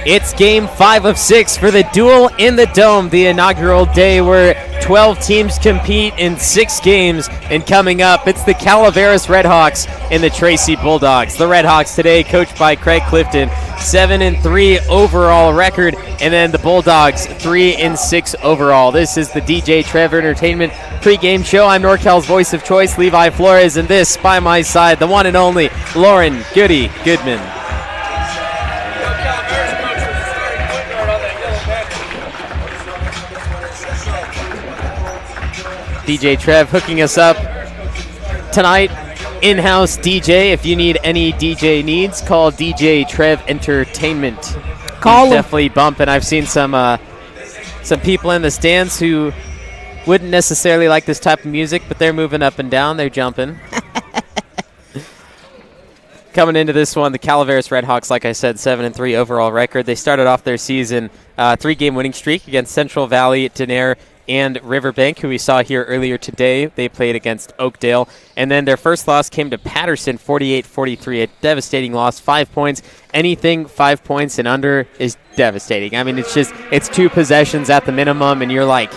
It's game 5 of 6 for the Duel in the Dome, the inaugural day where 12 teams compete in 6 games. And coming up, it's the Calaveras Redhawks and the Tracy Bulldogs. The Redhawks today, coached by Craig Clifton, 7-3 overall record, and then the Bulldogs 3-6 overall. This is the DJ Trev Entertainment pregame show. I'm NorCal's voice of choice, Levi Flores, and this by my side, the one and only Lauren Goody Goodman. DJ Trev hooking us up tonight. In-house DJ. If you need any DJ needs, call DJ Trev Entertainment. Call him. Definitely bumping. I've seen some people in the stands who wouldn't necessarily like this type of music, but they're moving up and down. They're jumping. Coming into this one, the Calaveras Redhawks, like I said, 7-3 overall record. They started off their season 3-game winning streak against Central Valley, Denair, and Riverbank, who we saw here earlier today. They played against Oakdale. And then their first loss came to Patterson, 48-43, a devastating loss, 5 points. Anything 5 points and under is devastating. I mean, it's 2 possessions at the minimum, and you're like,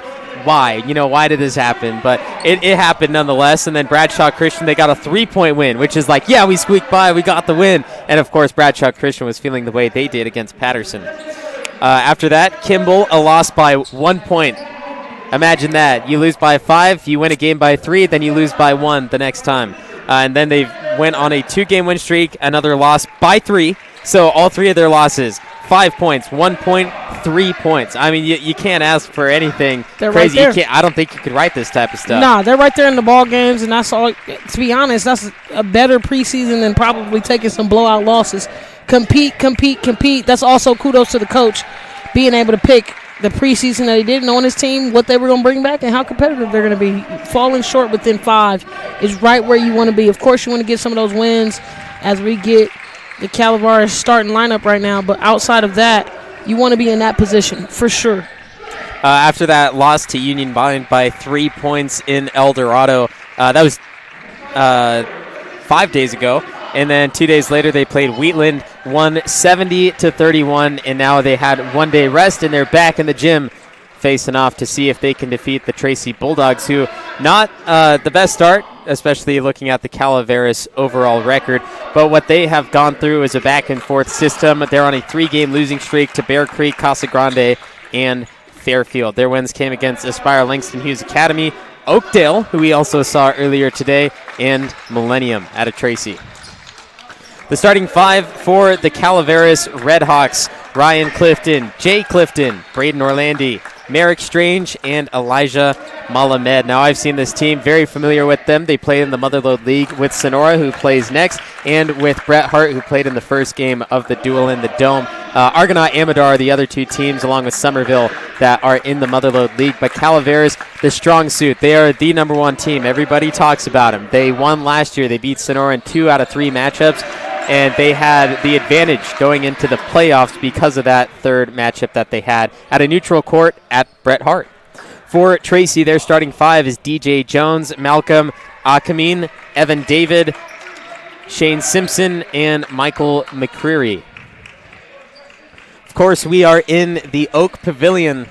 why? You know, why did this happen? But it happened nonetheless. And then Bradshaw Christian, they got a 3-point win, which is like, yeah, we squeaked by, we got the win. And, of course, Bradshaw Christian was feeling the way they did against Patterson. After that, Kimball, a loss by 1 point. Imagine that. You lose by 5, you win a game by 3, then you lose by 1 the next time. And then they went on a 2-game win streak, another loss by 3. So all 3 of their losses, 5 points, 1 point, 3 points. I mean, you can't ask for anything crazy. Right there. I don't think you could write this type of stuff. Nah, they're right there in the ball games, and that's all. To be honest, that's a better preseason than probably taking some blowout losses. Compete. That's also kudos to the coach, being able to pick the preseason that he did, knowing his team, what they were going to bring back, and how competitive they're going to be. Falling short within 5 is right where you want to be. Of course, you want to get some of those wins as we get the Calaveras starting lineup right now, but outside of that, you want to be in that position for sure. After that loss to Union by 3 points in El Dorado, that was 5 days ago. And then 2 days later, they played Wheatland, won 70-31, and now they had 1 day rest, and they're back in the gym facing off to see if they can defeat the Tracy Bulldogs, who not the best start, especially looking at the Calaveras overall record. But what they have gone through is a back-and-forth system. They're on a 3-game losing streak to Bear Creek, Casa Grande, and Fairfield. Their wins came against Aspire Langston Hughes Academy, Oakdale, who we also saw earlier today, and Millennium out of Tracy. The starting 5 for the Calaveras Redhawks: Ryan Clifton, Jay Clifton, Braden Orlandi, Merrick Strange, and Elijah Malamed. Now, I've seen this team, very familiar with them. They played in the Motherlode League with Sonora, who plays next, and with Bret Hart, who played in the first game of the Duel in the Dome. Argonaut Amador are the other 2 teams, along with Somerville, that are in the Motherlode League. But Calaveras, the strong suit. They are the number 1 team. Everybody talks about them. They won last year. They beat Sonora in 2 out of 3 matchups. And they had the advantage going into the playoffs because of that 3rd matchup that they had at a neutral court at Bret Hart. For Tracy, their starting 5 is DJ Jones, Malcolm Akamin, Evan David, Shane Simpson, and Michael McCreary. Of course, we are in the Oak Pavilion,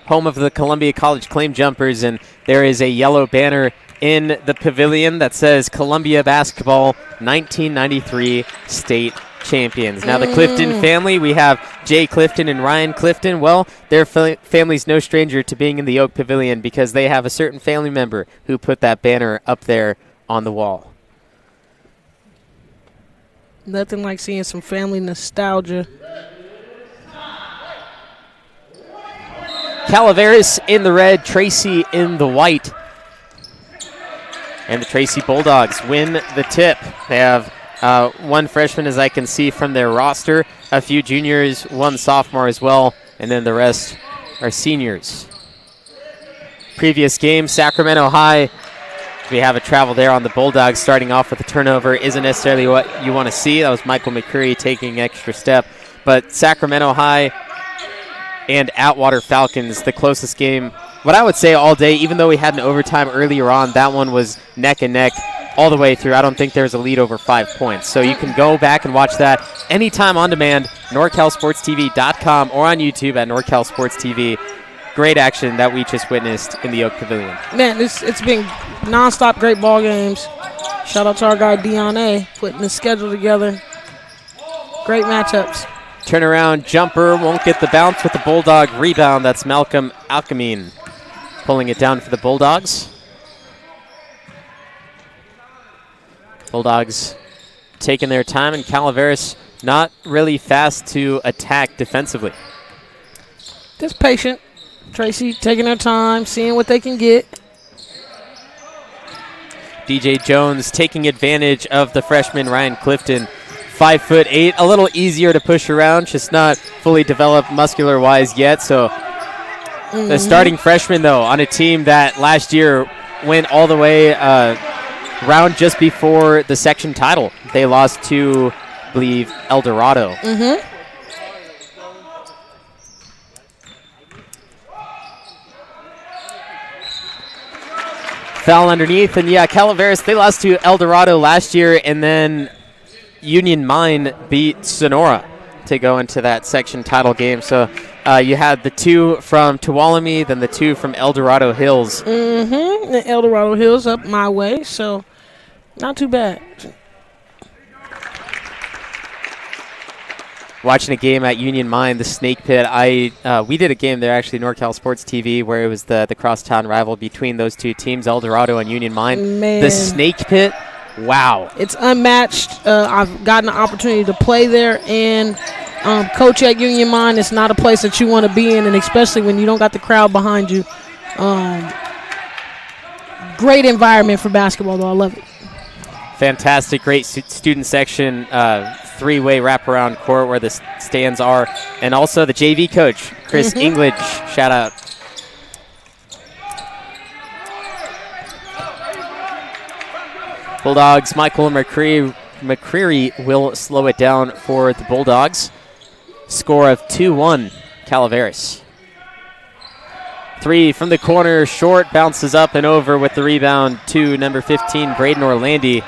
home of the Columbia College Claim Jumpers, and there is a yellow banner in the pavilion that says Columbia Basketball 1993 State Champions. Now, the Clifton family, we have Jay Clifton and Ryan Clifton. Well, their family's no stranger to being in the Oak Pavilion because they have a certain family member who put that banner up there on the wall. Nothing like seeing some family nostalgia. Calaveras in the red, Tracy in the white. And the Tracy Bulldogs win the tip. They have one freshman, as I can see from their roster, a few juniors, one sophomore as well, and then the rest are seniors. Previous game, Sacramento High. We have a travel there on the Bulldogs, starting off with a turnover. Isn't necessarily what you want to see. That was Michael McCreary taking an extra step. But Sacramento High and Atwater Falcons, the closest game, what I would say all day, even though we had an overtime earlier on, that one was neck and neck all the way through. I don't think there's a lead over 5 points. So you can go back and watch that anytime on demand, NorCalSportsTV.com or on YouTube at NorCal Sports TV. Great action that we just witnessed in the Oak Pavilion. Man, it's been nonstop great ball games. Shout out to our guy Dion A. putting the schedule together. Great matchups. Turnaround jumper, won't get the bounce with the Bulldog rebound. That's Malcolm Alkameen pulling it down for the Bulldogs. Bulldogs taking their time, and Calaveras not really fast to attack defensively. Just patient. Tracy taking their time, seeing what they can get. DJ Jones taking advantage of the freshman Ryan Clifton. 5'8", a little easier to push around, just not fully developed muscular-wise yet. So the starting freshman, though, on a team that last year went all the way round just before the section title. They lost to, I believe, El Dorado. Foul underneath, and yeah, Calaveras, they lost to El Dorado last year, and then Union Mine beat Sonora to go into that section title game. So you had the two from Tuolumne, then the two from El Dorado Hills. The El Dorado Hills up my way, so not too bad. Watching a game at Union Mine, the Snake Pit. We did a game there, actually, NorCal Sports TV, where it was the crosstown rival between those two teams, El Dorado and Union Mine. Man. The Snake Pit, wow. It's unmatched. I've gotten the opportunity to play there and coach at Union Mine. It's not a place that you want to be in, and especially when you don't got the crowd behind you. Great environment for basketball, though. I love it. Fantastic, great student section, three-way wraparound court where the stands are. And also the JV coach, Chris English, shout out. Bulldogs, Michael McCreary will slow it down for the Bulldogs. Score of 2-1, Calaveras. Three from the corner, short, bounces up and over with the rebound to number 15, Braden Orlandi.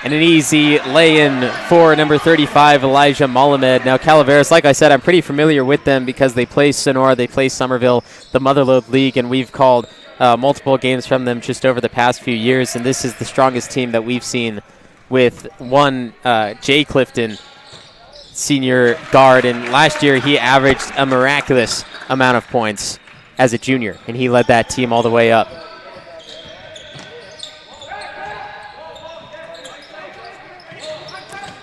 And an easy lay-in for number 35, Elijah Malamed. Now, Calaveras, like I said, I'm pretty familiar with them because they play Sonora, they play Somerville, the Motherlode League, and we've called multiple games from them just over the past few years, and this is the strongest team that we've seen with one Jay Clifton, senior guard, and last year he averaged a miraculous amount of points as a junior, and he led that team all the way up.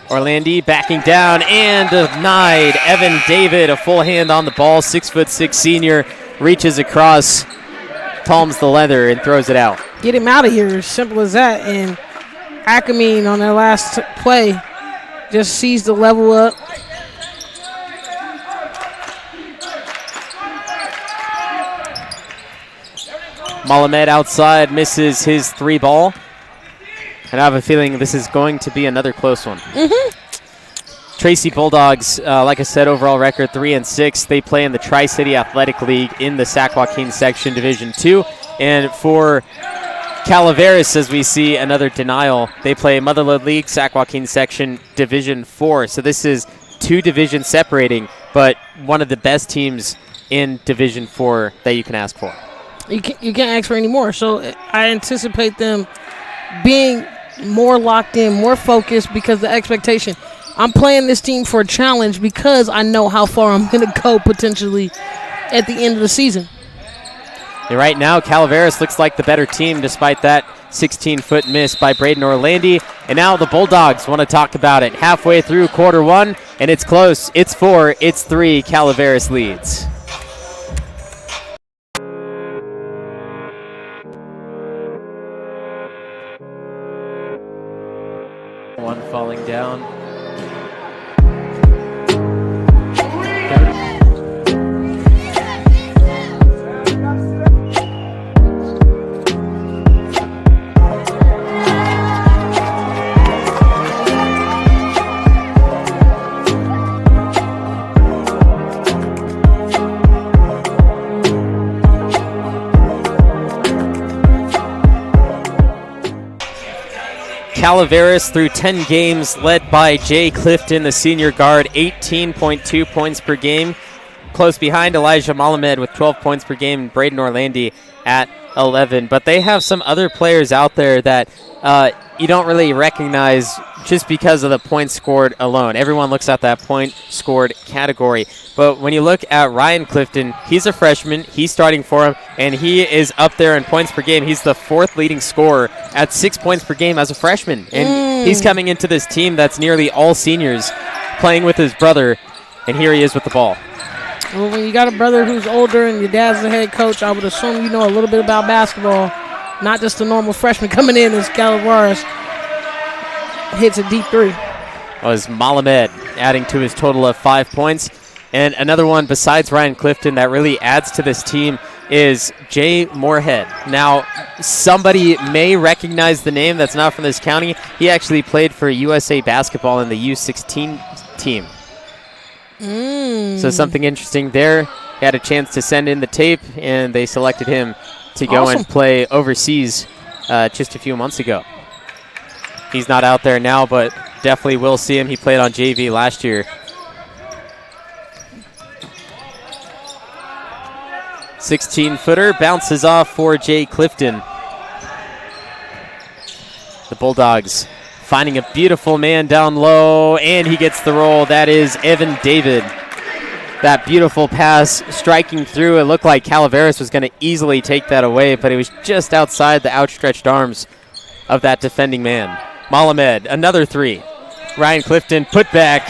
Orlandi backing down and denied. Evan David, a full hand on the ball, 6'6" senior, reaches across, palms the leather, and throws it out. Get him out of here, simple as that. And Ackerman on their last play just sees the level up. Malamed outside misses his three ball. And I have a feeling this is going to be another close one. Tracy Bulldogs, like I said, overall record 3-6. They play in the Tri-City Athletic League in the Sac Joaquin Section Division 2. And for Calaveras, as we see another denial, they play Motherlode League, Sac Joaquin Section Division 4. So this is 2 divisions separating, but one of the best teams in Division 4 that you can ask for. You can't ask for any more. So I anticipate them being more locked in, more focused, because the expectation. I'm playing this team for a challenge because I know how far I'm going to go potentially at the end of the season. And right now, Calaveras looks like the better team despite that 16-foot miss by Braden Orlandi. And now the Bulldogs want to talk about it. Halfway through quarter 1, and it's close. It's 4, it's 3. Calaveras leads. One falling down. Calaveras through 10 games, led by Jay Clifton, the senior guard, 18.2 points per game. Close behind Elijah Malamed with 12 points per game, and Braden Orlandi at 11. But they have some other players out there that you don't really recognize just because of the points scored alone. Everyone looks at that point scored category. But when you look at Ryan Clifton, he's a freshman. He's starting for him, and he is up there in points per game. He's the 4th leading scorer at 6 points per game as a freshman. And he's coming into this team that's nearly all seniors, playing with his brother, and here he is with the ball. Well, when you got a brother who's older and your dad's the head coach, I would assume you know a little bit about basketball, not just a normal freshman coming in as Calaveras hits a deep 3. Was Malamed adding to his total of 5 points. And another one besides Ryan Clifton that really adds to this team is Jay Moorhead. Now, somebody may recognize the name that's not from this county. He actually played for USA Basketball in the U16 team. So something interesting there. He had a chance to send in the tape, and they selected him to go and play overseas just a few months ago. He's not out there now, but definitely will see him. He played on JV last year. 16-footer bounces off for Jay Clifton. The Bulldogs finding a beautiful man down low, and he gets the roll. That is Evan David. That beautiful pass striking through. It looked like Calaveras was going to easily take that away, but it was just outside the outstretched arms of that defending man. Malamed, another 3. Ryan Clifton, put back.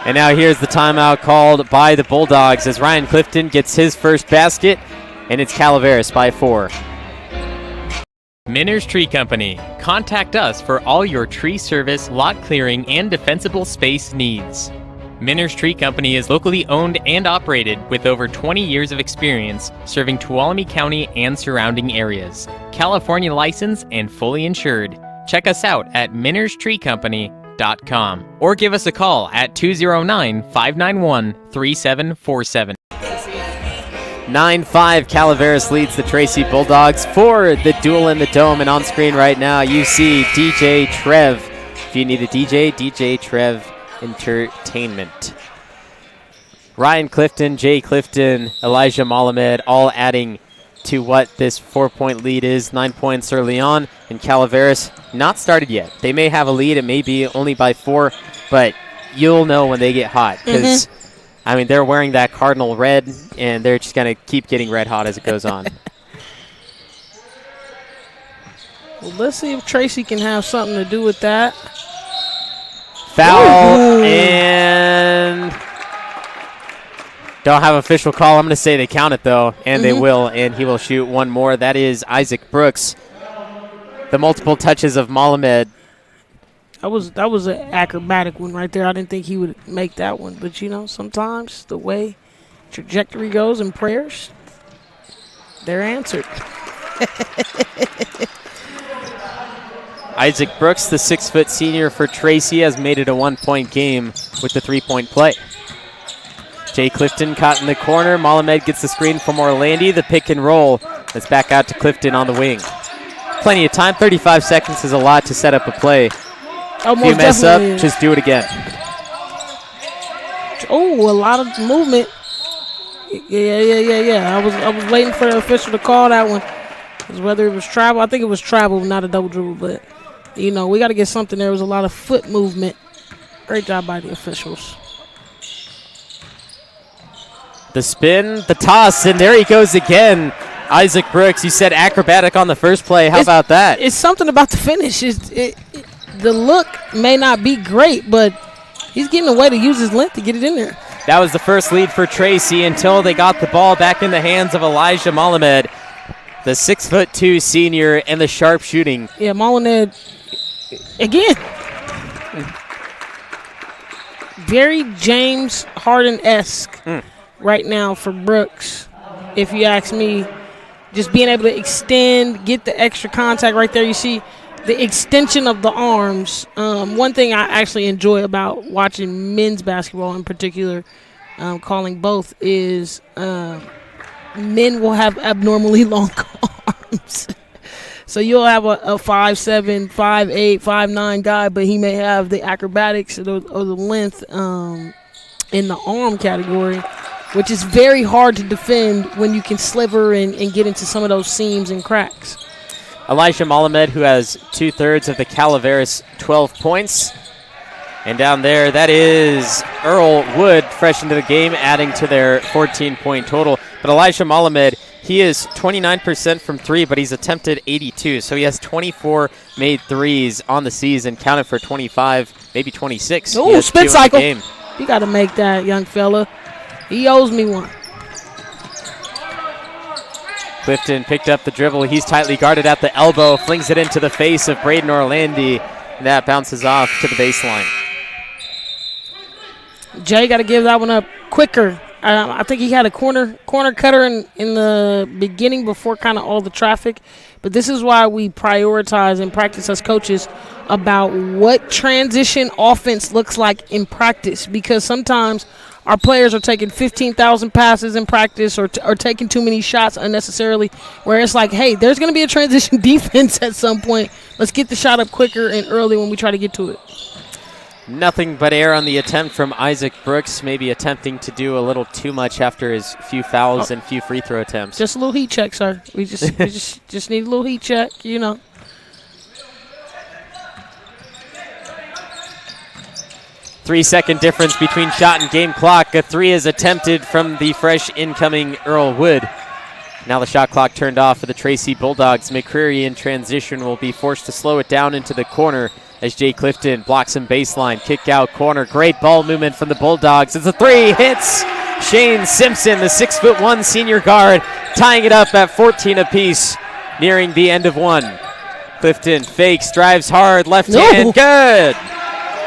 And now here's the timeout called by the Bulldogs as Ryan Clifton gets his first basket, and it's Calaveras by 4. Minner's Tree Company. Contact us for all your tree service, lot clearing, and defensible space needs. Minner's Tree Company is locally owned and operated with over 20 years of experience serving Tuolumne County and surrounding areas. California licensed and fully insured. Check us out at minnerstreecompany.com or give us a call at 209-591-3747. 9-5, Calaveras leads the Tracy Bulldogs for the Duel in the Dome. And on screen right now, you see DJ Trev. If you need a DJ Trev Entertainment. Ryan Clifton, Jay Clifton, Elijah Malamed, all adding to what this 4-point lead is. 9 points early on, and Calaveras not started yet. They may have a lead. It may be only by 4, but you'll know when they get hot because, I mean, they're wearing that cardinal red, and they're just going to keep getting red hot as it goes on. Well, let's see if Tracy can have something to do with that. Foul, and don't have official call. I'm going to say they count it, though, and they will, and he will shoot one more. That is Isaac Brooks. The multiple touches of Malamed. That was an acrobatic one right there. I didn't think he would make that one, but, you know, sometimes the way trajectory goes in prayers, they're answered. Isaac Brooks, the 6-foot senior for Tracy, has made it a 1-point game with the 3-point play. Jay Clifton caught in the corner. Malamed gets the screen from Orlandi. The pick and roll. Let's back out to Clifton on the wing. Plenty of time. 35 seconds is a lot to set up a play. If you mess up, just do it again. Oh, a lot of movement. Yeah. I was waiting for the official to call that one. Because whether it was travel, I think it was travel, not a double dribble. But, we got to get something. There was a lot of foot movement. Great job by the officials. The spin, the toss, and there he goes again. Isaac Brooks, you said acrobatic on the first play. How about that? It's something about the finish. The look may not be great, but he's getting a way to use his length to get it in there. That was the first lead for Tracy until they got the ball back in the hands of Elijah Malamed, the 6'2" senior, and the sharp shooting. Yeah, Malamed, again. Very James Harden-esque right now for Brooks, if you ask me. Just being able to extend, get the extra contact right there. You see the extension of the arms. One thing I actually enjoy about watching men's basketball in particular, calling both, is men will have abnormally long arms. So you'll have a 5'7", 5'8", 5'9" guy, but he may have the acrobatics or the length in the arm category, which is very hard to defend when you can sliver and get into some of those seams and cracks. Elijah Malamed, who has 2/3 of the Calaveras 12 points. And down there, that is Earl Wood, fresh into the game, adding to their 14-point total. But Elijah Malamed, he is 29% from three, but he's attempted 82. So he has 24 made threes on the season, counted for 25, maybe 26. Ooh, spin cycle. You got to make that, young fella. He owes me one. Clifton picked up the dribble. He's tightly guarded at the elbow, flings it into the face of Braden Orlandi. That bounces off to the baseline. Jay got to give that one up quicker. I think he had a corner cutter in the beginning before kind of all the traffic. But this is why we prioritize and practice as coaches about what transition offense looks like in practice, because sometimes our players are taking 15,000 passes in practice or taking too many shots unnecessarily, where it's like, hey, there's going to be a transition defense at some point. Let's get the shot up quicker and early when we try to get to it. Nothing but air on the attempt from Isaac Brooks, maybe attempting to do a little too much after his few fouls and few free throw attempts. Just a little heat check, sir. We just need a little heat check, 3-second difference between shot and game clock. A three is attempted from the fresh incoming Earl Wood. Now the shot clock turned off for the Tracy Bulldogs. McCreary in transition will be forced to slow it down into the corner as Jay Clifton blocks him baseline. Kick out corner. Great ball movement from the Bulldogs. It's a three. Hits Shane Simpson, the 6'1" senior guard, tying it up at 14 apiece, nearing the end of one. Clifton fakes, drives hard, left hand, good.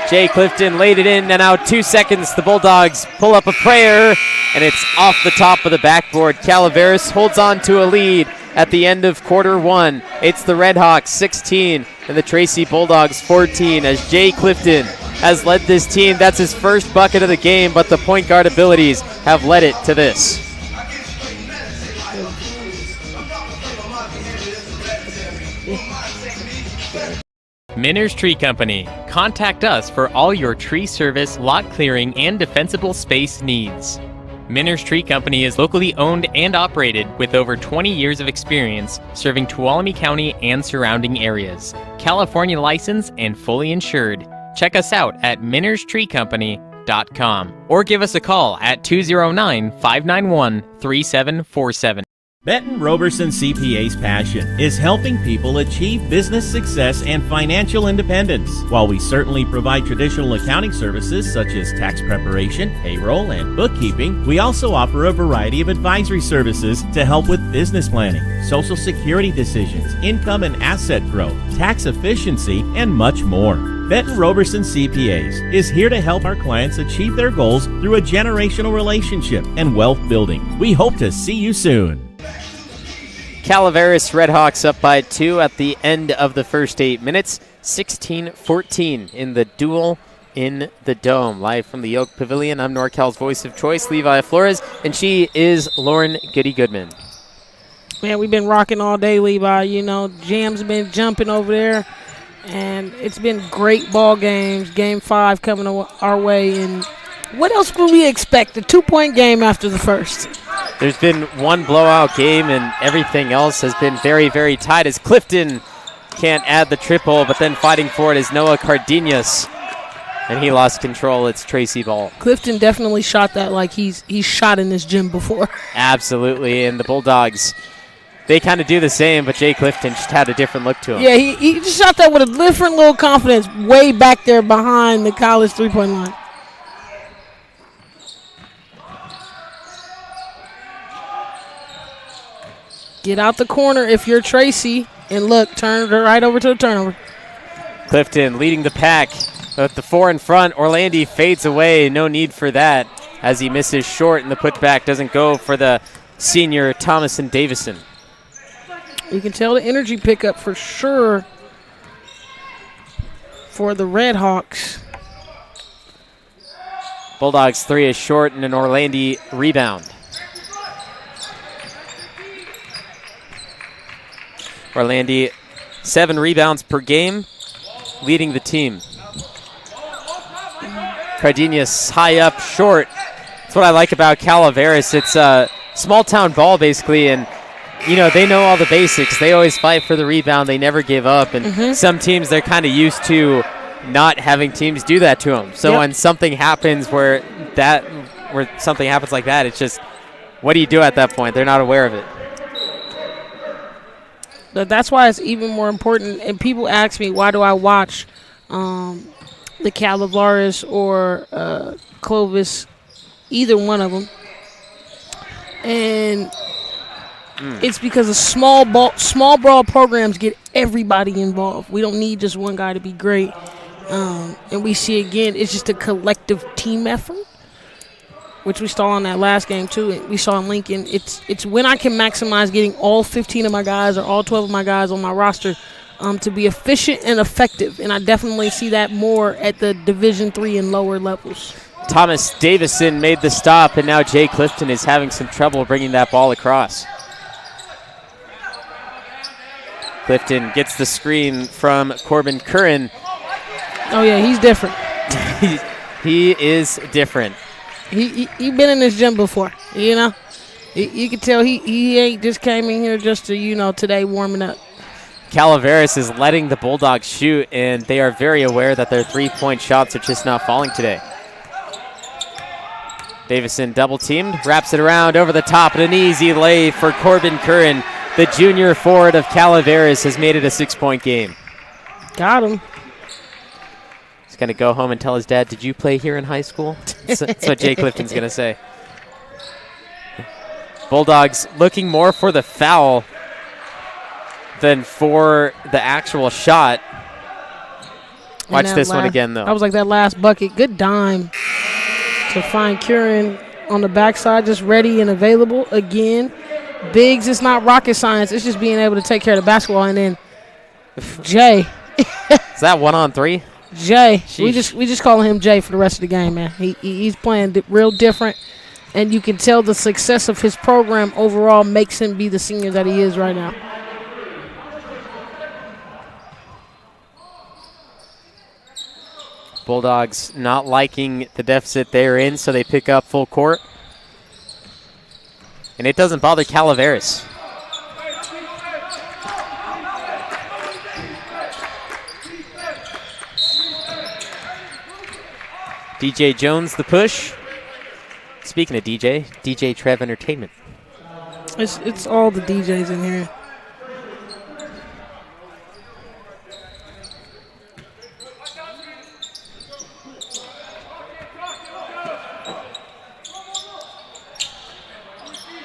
Jay Clifton laid it in, and now 2 seconds. The Bulldogs pull up a prayer, and it's off the top of the backboard. Calaveras holds on to a lead at the end of quarter one. It's the Redhawks 16 and the Tracy Bulldogs 14 as Jay Clifton has led this team. That's his first bucket of the game, but the point guard abilities have led it to this. Minner's Tree Company. Contact us for all your tree service, lot clearing, and defensible space needs. Minner's Tree Company is locally owned and operated with over 20 years of experience serving Tuolumne County and surrounding areas. California licensed and fully insured. Check us out at minnerstreecompany.com or give us a call at 209-591-3747. Benton Roberson CPA's passion is helping people achieve business success and financial independence. While we certainly provide traditional accounting services such as tax preparation, payroll, and bookkeeping, we also offer a variety of advisory services to help with business planning, Social Security decisions, income and asset growth, tax efficiency, and much more. Benton Roberson CPAs is here to help our clients achieve their goals through a generational relationship and wealth building. We hope to see you soon. Calaveras Redhawks up by 2 at the end of the first 8 minutes. 16-14 in the Duel in the Dome. Live from the Oak Pavilion, I'm NorCal's voice of choice, Levi Flores, and she is Lauren Goody-Goodman. Man, we've been rocking all day, Levi. Jam's been jumping over there. And it's been great ball games. Game 5 coming our way. And what else would we expect? A 2-point game after the first. There's been one blowout game, and everything else has been very, very tight as Clifton can't add the triple, but then fighting for it is Noah Cardenas. And he lost control. It's Tracy ball. Clifton definitely shot that like he's shot in this gym before. Absolutely. And the Bulldogs, they kind of do the same, but Jay Clifton just had a different look to him. Yeah, he just shot that with a different little confidence way back there behind the college three-point line. Get out the corner if you're Tracy. And look, turn right over to the turnover. Clifton leading the pack. With the 4 in front, Orlandi fades away. No need for that as he misses short, and the putback doesn't go for the senior Thomas and Davison. You can tell the energy pickup for sure for the Red Hawks. Bulldogs 3 is short and an Orlandi rebound. Orlandi 7 rebounds per game, leading the team. Cardenas high up, short. That's what I like about Calaveras. It's a small-town ball, basically, and, you know, they know all the basics. They always fight for the rebound. They never give up, and some teams, they're kind of used to not having teams do that to them. So when something happens where something happens like that, it's just, what do you do at that point? They're not aware of it. That's why it's even more important. And people ask me, why do I watch the Calaveras or Clovis, either one of them? And it's because the small ball programs get everybody involved. We don't need just one guy to be great. And we see, again, it's just a collective team effort, which we saw in that last game too. We saw in Lincoln. It's when I can maximize getting all 15 of my guys or all 12 of my guys on my roster to be efficient and effective. And I definitely see that more at the Division III and lower levels. Thomas Davison made the stop, and now Jay Clifton is having some trouble bringing that ball across. Clifton gets the screen from Corbin Curran. Oh, yeah, he's different. He is different. He been in this gym before, you know. You can tell he ain't just came in here just to, you know, today warming up. Calaveras is letting the Bulldogs shoot, and they are very aware that their three-point shots are just not falling today. Davison double-teamed, wraps it around over the top, and an easy lay for Corbin Curran. The junior forward of Calaveras has made it a 6-point game. Got him. He's going to go home and tell his dad, did you play here in high school? That's what Jay Clifton's going to say. Bulldogs looking more for the foul than for the actual shot. Watch this one again, though. That was like that last bucket. Good dime to find Curran on the backside, just ready and available again. Bigs, it's not rocket science. It's just being able to take care of the basketball. And then Jay. Is that 1-on-3? Jay. Sheesh. We just call him Jay for the rest of the game, man. He's playing real different. And you can tell the success of his program overall makes him be the senior that he is right now. Bulldogs not liking the deficit they're in, so they pick up full court. And it doesn't bother Calaveras. DJ Jones the push. Speaking of DJ Trev Entertainment. It's all the DJs in here.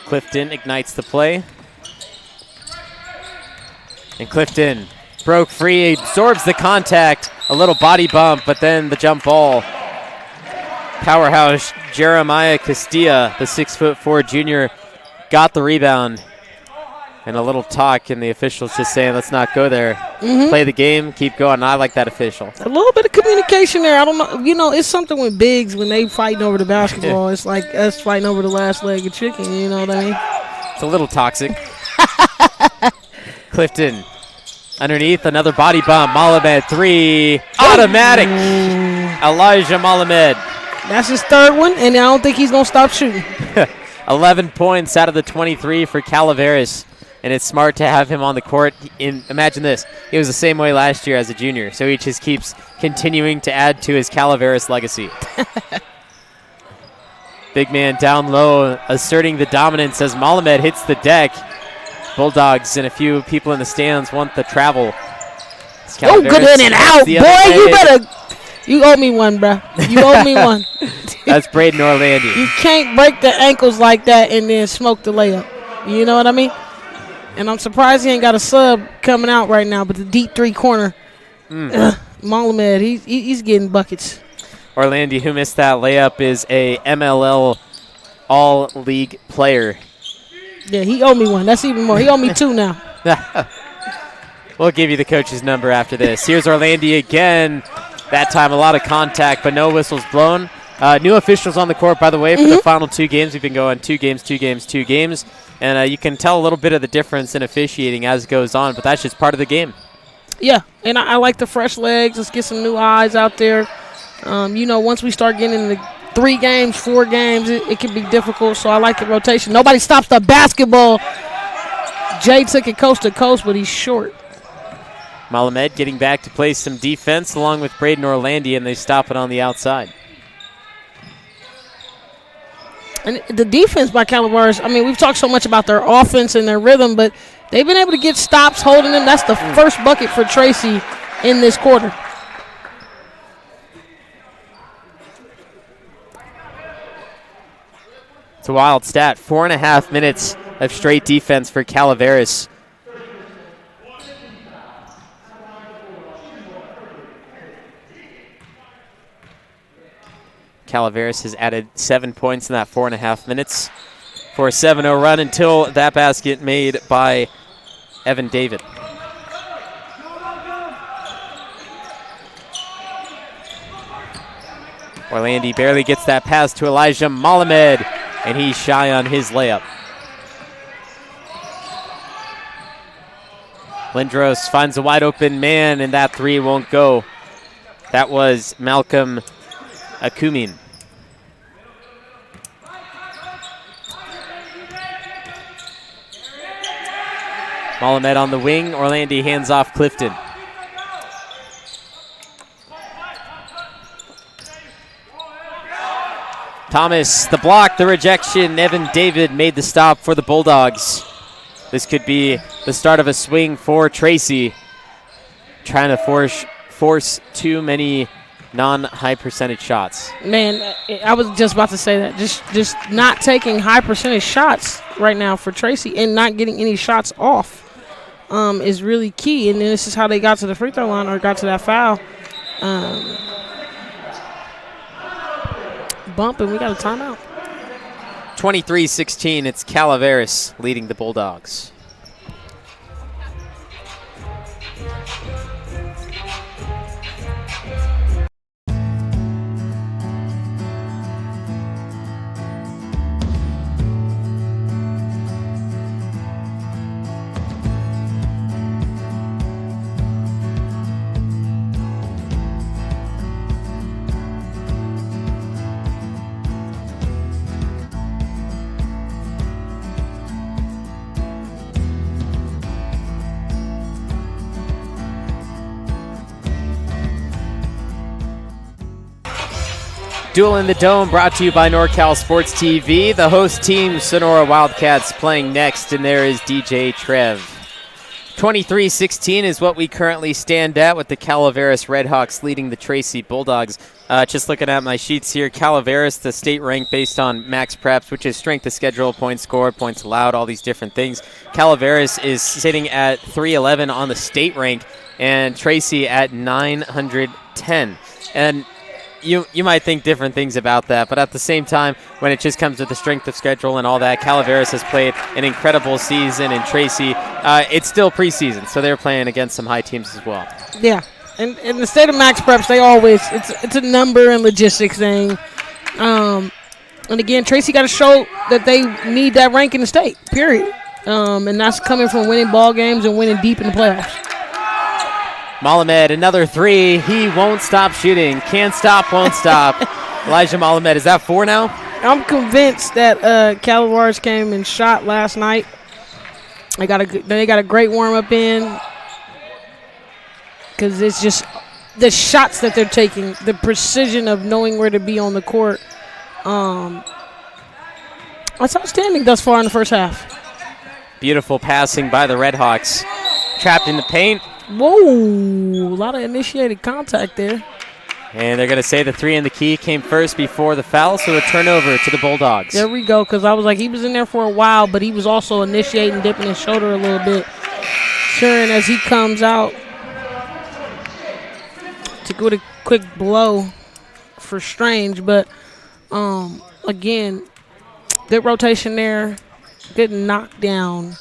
Clifton ignites the play. And Clifton broke free, absorbs the contact, a little body bump, but then the jump ball. Powerhouse Jeremiah Castilla, the 6'4" junior, got the rebound. And a little talk, and the officials just saying, let's not go there. Play the game, keep going. I like that official. A little bit of communication there. I don't know. You know, it's something with bigs when they fighting over the basketball. It's like us fighting over the last leg of chicken. You know what I mean? It's a little toxic. Clifton Underneath, another body bump. Malamed, 3. Automatic. Elijah Malamed. That's his third one, and I don't think he's going to stop shooting. 11 points out of the 23 for Calaveras. And it's smart to have him on the court. Imagine this. He was the same way last year as a junior, so he just keeps continuing to add to his Calaveras legacy. Big man down low, asserting the dominance as Malamed hits the deck. Bulldogs and a few people in the stands want the travel. Oh, good in and out, boy. You owe me one, bro. You owe me one. That's Braden Orlandi. You can't break the ankles like that and then smoke the layup. You know what I mean? And I'm surprised he ain't got a sub coming out right now, but the deep three-corner, Malamed, he's getting buckets. Orlandi, who missed that layup, is a MLL All-League player. Yeah, he owed me one. That's even more. He owed me 2 now. We'll give you the coach's number after this. Here's Orlandi again. That time a lot of contact, but no whistles blown. New officials on the court, by the way, for the final 2 games. We've been going 2 games, 2 games, 2 games. And you can tell a little bit of the difference in officiating as it goes on, but that's just part of the game. Yeah, and I like the fresh legs. Let's get some new eyes out there. Once we start getting into 3 games, 4 games, it can be difficult, so I like the rotation. Nobody stops the basketball. Jay took it coast to coast, but he's short. Malamed getting back to play some defense along with Braden Orlandi, and they stop it on the outside. And the defense by Calaveras, we've talked so much about their offense and their rhythm, but they've been able to get stops holding them. That's the first bucket for Tracy in this quarter. It's a wild stat. 4.5 minutes of straight defense for Calaveras. Calaveras has added 7 points in that 4.5 minutes for a 7-0 run until that basket made by Evan David. Orlandi barely gets that pass to Elijah Malamed, and he's shy on his layup. Lindros finds a wide open man, and that 3 won't go. That was Malcolm Akumin. Malamed on the wing. Orlandi hands off Clifton. Thomas, the block, the rejection. Evan David made the stop for the Bulldogs. This could be the start of a swing for Tracy. Trying to force too many non-high percentage shots. Man, I was just about to say that. Just not taking high percentage shots right now for Tracy and not getting any shots off is really key. And then this is how they got to the free throw line or got to that foul. Bump, and we got a timeout. 23-16, it's Calaveras leading the Bulldogs. Duel in the Dome brought to you by NorCal Sports TV. The host team, Sonora Wildcats, playing next, and there is DJ Trev. 23-16 is what we currently stand at, with the Calaveras Redhawks leading the Tracy Bulldogs. Just looking at my sheets here, Calaveras, the state rank based on max preps, which is strength of schedule, points scored, points allowed, all these different things. Calaveras is sitting at 311 on the state rank, and Tracy at 910. And you might think different things about that, but at the same time, when it just comes to the strength of schedule and all that, Calaveras has played an incredible season, and Tracy, it's still preseason, so they're playing against some high teams as well. Yeah, and in the state of max preps, they always, it's a number and logistics thing. And again, Tracy got to show that they need that rank in the state, period. And that's coming from winning ball games and winning deep in the playoffs. Malamed, another three. He won't stop shooting. Can't stop, won't stop. Elijah Malamed, is that 4 now? I'm convinced that Calaveras came and shot last night. They got a great warm-up in because it's just the shots that they're taking, the precision of knowing where to be on the court. That's outstanding thus far in the first half. Beautiful passing by the Redhawks. Trapped in the paint. Whoa, a lot of initiated contact there. And they're going to say the three in the key came first before the foul, so a turnover to the Bulldogs. There we go, because I was like, he was in there for a while, but he was also initiating, dipping his shoulder a little bit. Sure, and as he comes out to go to quick blow for Strange, but again, good rotation there, good knockdown.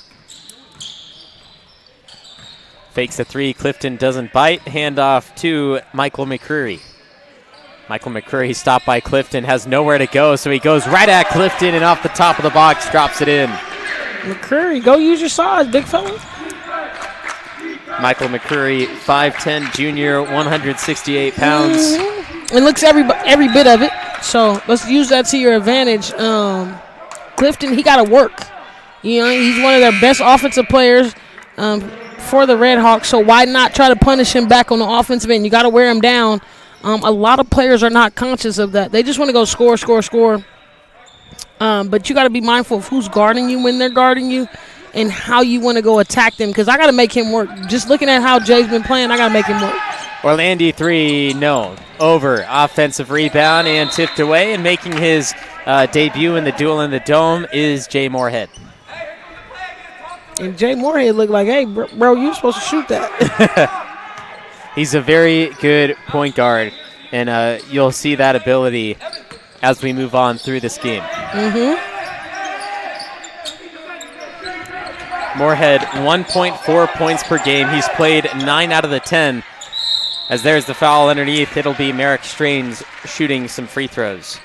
Fakes the three. Clifton doesn't bite. Handoff to Michael McCreary. Michael McCreary stopped by Clifton, has nowhere to go, so he goes right at Clifton and off the top of the box, drops it in. McCreary, go use your size, big fella. Michael McCreary, 5'10", junior, 168 pounds. Mm-hmm. And looks every bit of it, so let's use that to your advantage. Clifton, he got to work. You know, he's one of their best offensive players for the Redhawks, so why not try to punish him back on the offensive end? You got to wear him down. A lot of players are not conscious of that. They just want to go score. But you got to be mindful of who's guarding you when they're guarding you and how you want to go attack them, because I got to make him work. Just looking at how Jay's been playing, I got to make him work. Orlandi three, no. Over. Offensive rebound and tipped away, and making his debut in the Duel in the Dome is Jay Moorhead. And Jay Moorhead looked like, hey, bro, you're supposed to shoot that. He's a very good point guard, and you'll see that ability as we move on through this game. Mm-hmm. Moorhead, 1.4 points per game. He's played 9 out of the 10. As there's the foul underneath, it'll be Merrick Strange shooting some free throws.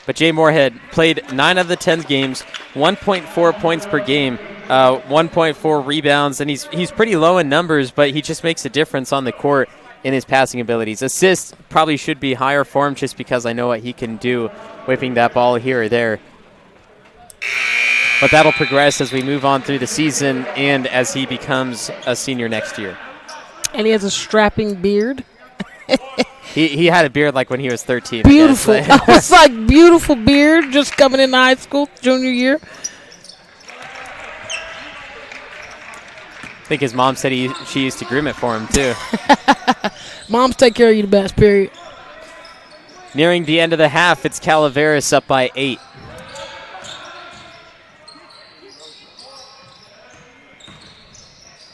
But Jay Moorhead played 9 out of the 10 games, 1.4 points per game. 1.4 rebounds, and he's pretty low in numbers, but he just makes a difference on the court in his passing abilities. Assists probably should be higher for him just because I know what he can do whipping that ball here or there. But that'll progress as we move on through the season and as he becomes a senior next year. And he has a strapping beard. He had a beard like when he was 13. Beautiful. I was like, beautiful beard just coming into high school, junior year. I think his mom said she used to groom it for him, too. Moms take care of you the best, period. Nearing the end of the half, it's Calaveras up by 8.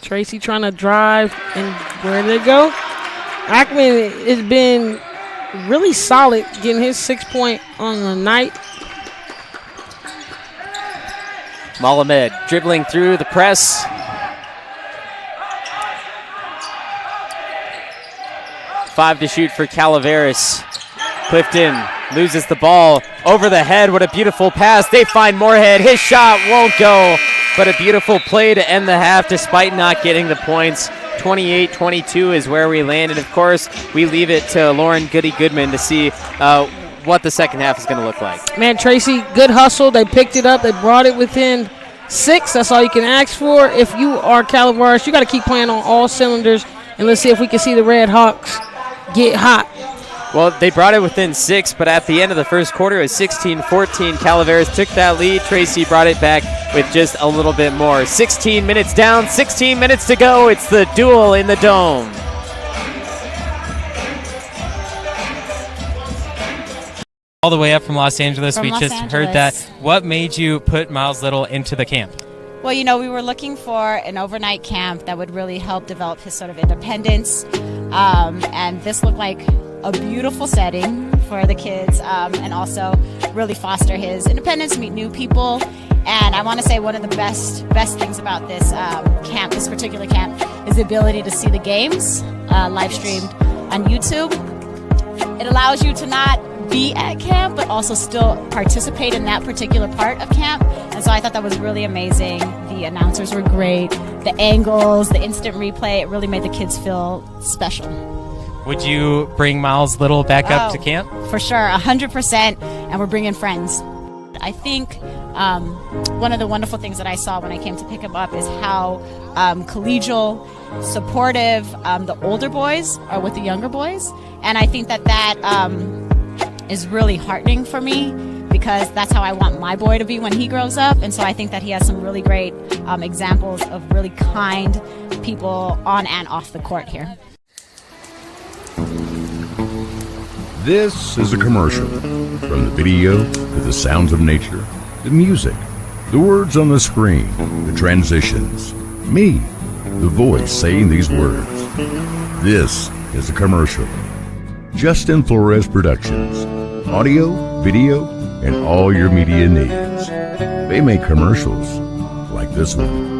Tracy trying to drive, and where did it go? Ackman has been really solid, getting his 6-point on the night. Malamed dribbling through the press. Five to shoot for Calaveras. Clifton loses the ball over the head. What a beautiful pass. They find Moorhead. His shot won't go, but a beautiful play to end the half despite not getting the points. 28-22 is where we landed. Of course, we leave it to Lauren Goody-Goodman to see what the second half is going to look like. Man, Tracy, good hustle. They picked it up. They brought it within 6. That's all you can ask for. If you are Calaveras, you got to keep playing on all cylinders, and let's see if we can see the Red Hawks get hot. Well, they brought it within 6, but at the end of the first quarter, it was 16-14. Calaveras took that lead. Tracy brought it back with just a little bit more. 16 minutes down, 16 minutes to go. It's the Duel in the Dome. All the way up from Los Angeles. From we Los just Angeles. heard that. What made you put Miles Little into the camp? Well, you know, we were looking for an overnight camp that would really help develop his sort of independence. And this looked like a beautiful setting for the kids, and also really foster his independence, meet new people. And I want to say one of the best things about this camp, this particular camp, is the ability to see the games live streamed on YouTube. It allows you to not be at camp, but also still participate in that particular part of camp. And so I thought that was really amazing. The announcers were great. The angles, the instant replay, it really made the kids feel special. Would you bring Miles Little back up to camp? For sure, 100%, and we're bringing friends. I think one of the wonderful things that I saw when I came to pick him up is how collegial, supportive the older boys are with the younger boys. And I think that is really heartening for me, because that's how I want my boy to be when he grows up. And so I think that he has some really great examples of really kind people on and off the court here. This is a commercial. From the video to the sounds of nature, the music, the words on the screen, the transitions, me, the voice saying these words. This is a commercial. Justin Flores Productions. Audio, video, and all your media needs. They make commercials like this one.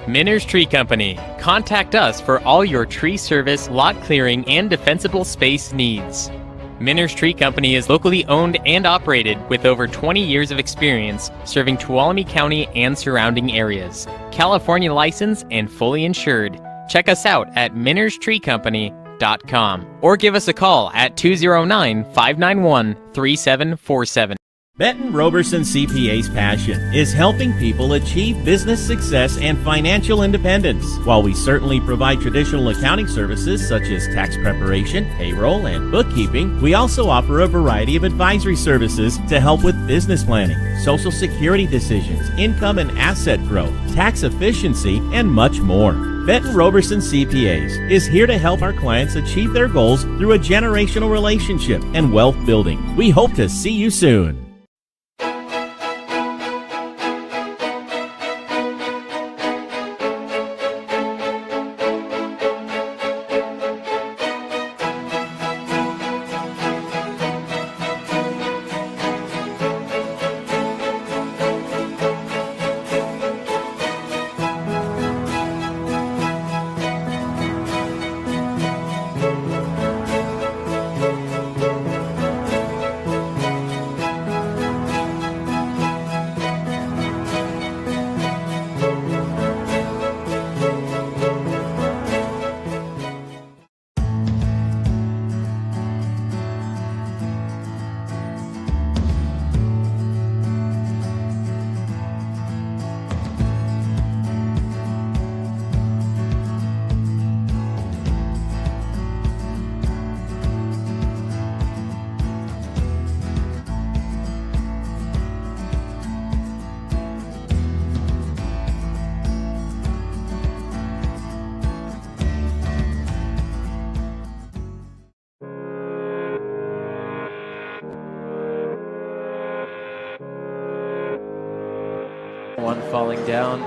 Minner's Tree Company. Contact us for all your tree service, lot clearing, and defensible space needs. Minner's Tree Company is locally owned and operated with over 20 years of experience serving Tuolumne County and surrounding areas. California licensed and fully insured. Check us out at minnerstreecompany.com or give us a call at 209-591-3747. Benton Roberson CPA's passion is helping people achieve business success and financial independence. While we certainly provide traditional accounting services such as tax preparation, payroll, and bookkeeping, we also offer a variety of advisory services to help with business planning, Social Security decisions, income and asset growth, tax efficiency, and much more. Benton Roberson CPAs is here to help our clients achieve their goals through a generational relationship and wealth building. We hope to see you soon. One falling down.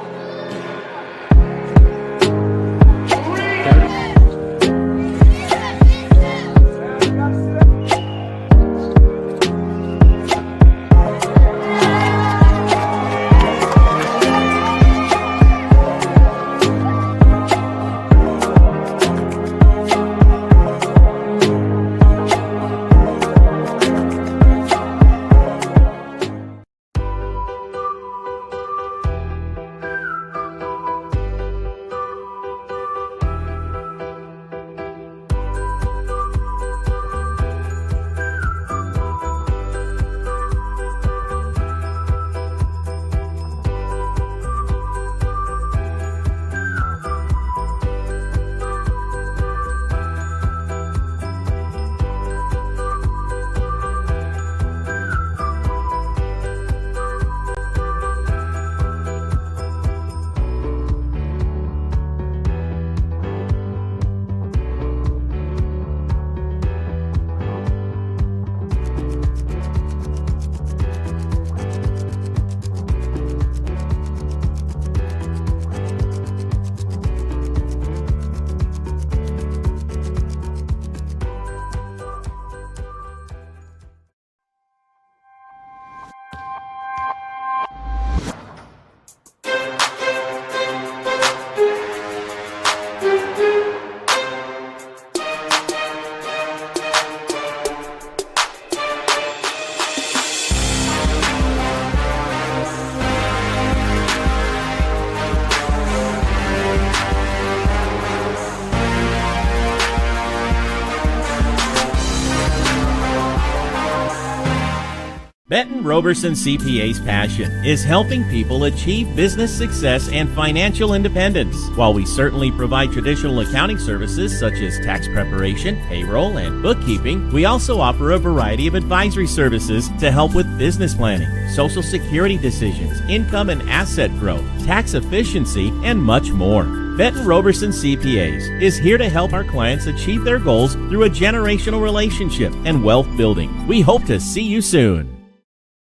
Benton Roberson CPA's passion is helping people achieve business success and financial independence. While we certainly provide traditional accounting services such as tax preparation, payroll, and bookkeeping, we also offer a variety of advisory services to help with business planning, social security decisions, income and asset growth, tax efficiency, and much more. Benton Roberson CPAs is here to help our clients achieve their goals through a generational relationship and wealth building. We hope to see you soon.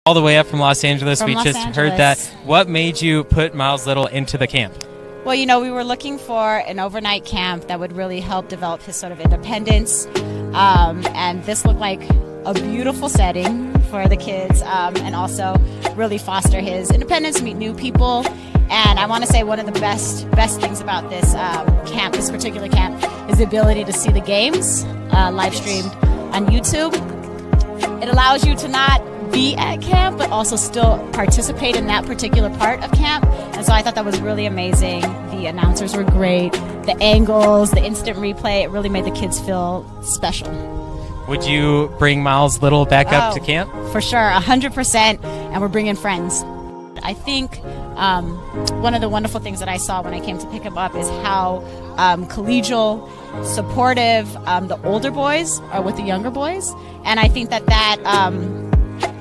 All the way up from Los Angeles. From We Los just Angeles. heard that. What made you put Miles Little into the camp? Well, we were looking for an overnight camp that would really help develop his sort of independence. And this looked like a beautiful setting for the kids, and also really foster his independence, meet new people. And I want to say one of the best things about this camp, this particular camp, is the ability to see the games live streamed on YouTube. It allows you to not be at camp, but also still participate in that particular part of camp. And so I thought that was really amazing. The announcers were great. The angles, the instant replay, it really made the kids feel special. Would you bring Miles Little back up to camp? For sure, 100%, and we're bringing friends. I think one of the wonderful things that I saw when I came to pick him up is how collegial, supportive the older boys are with the younger boys. And I think that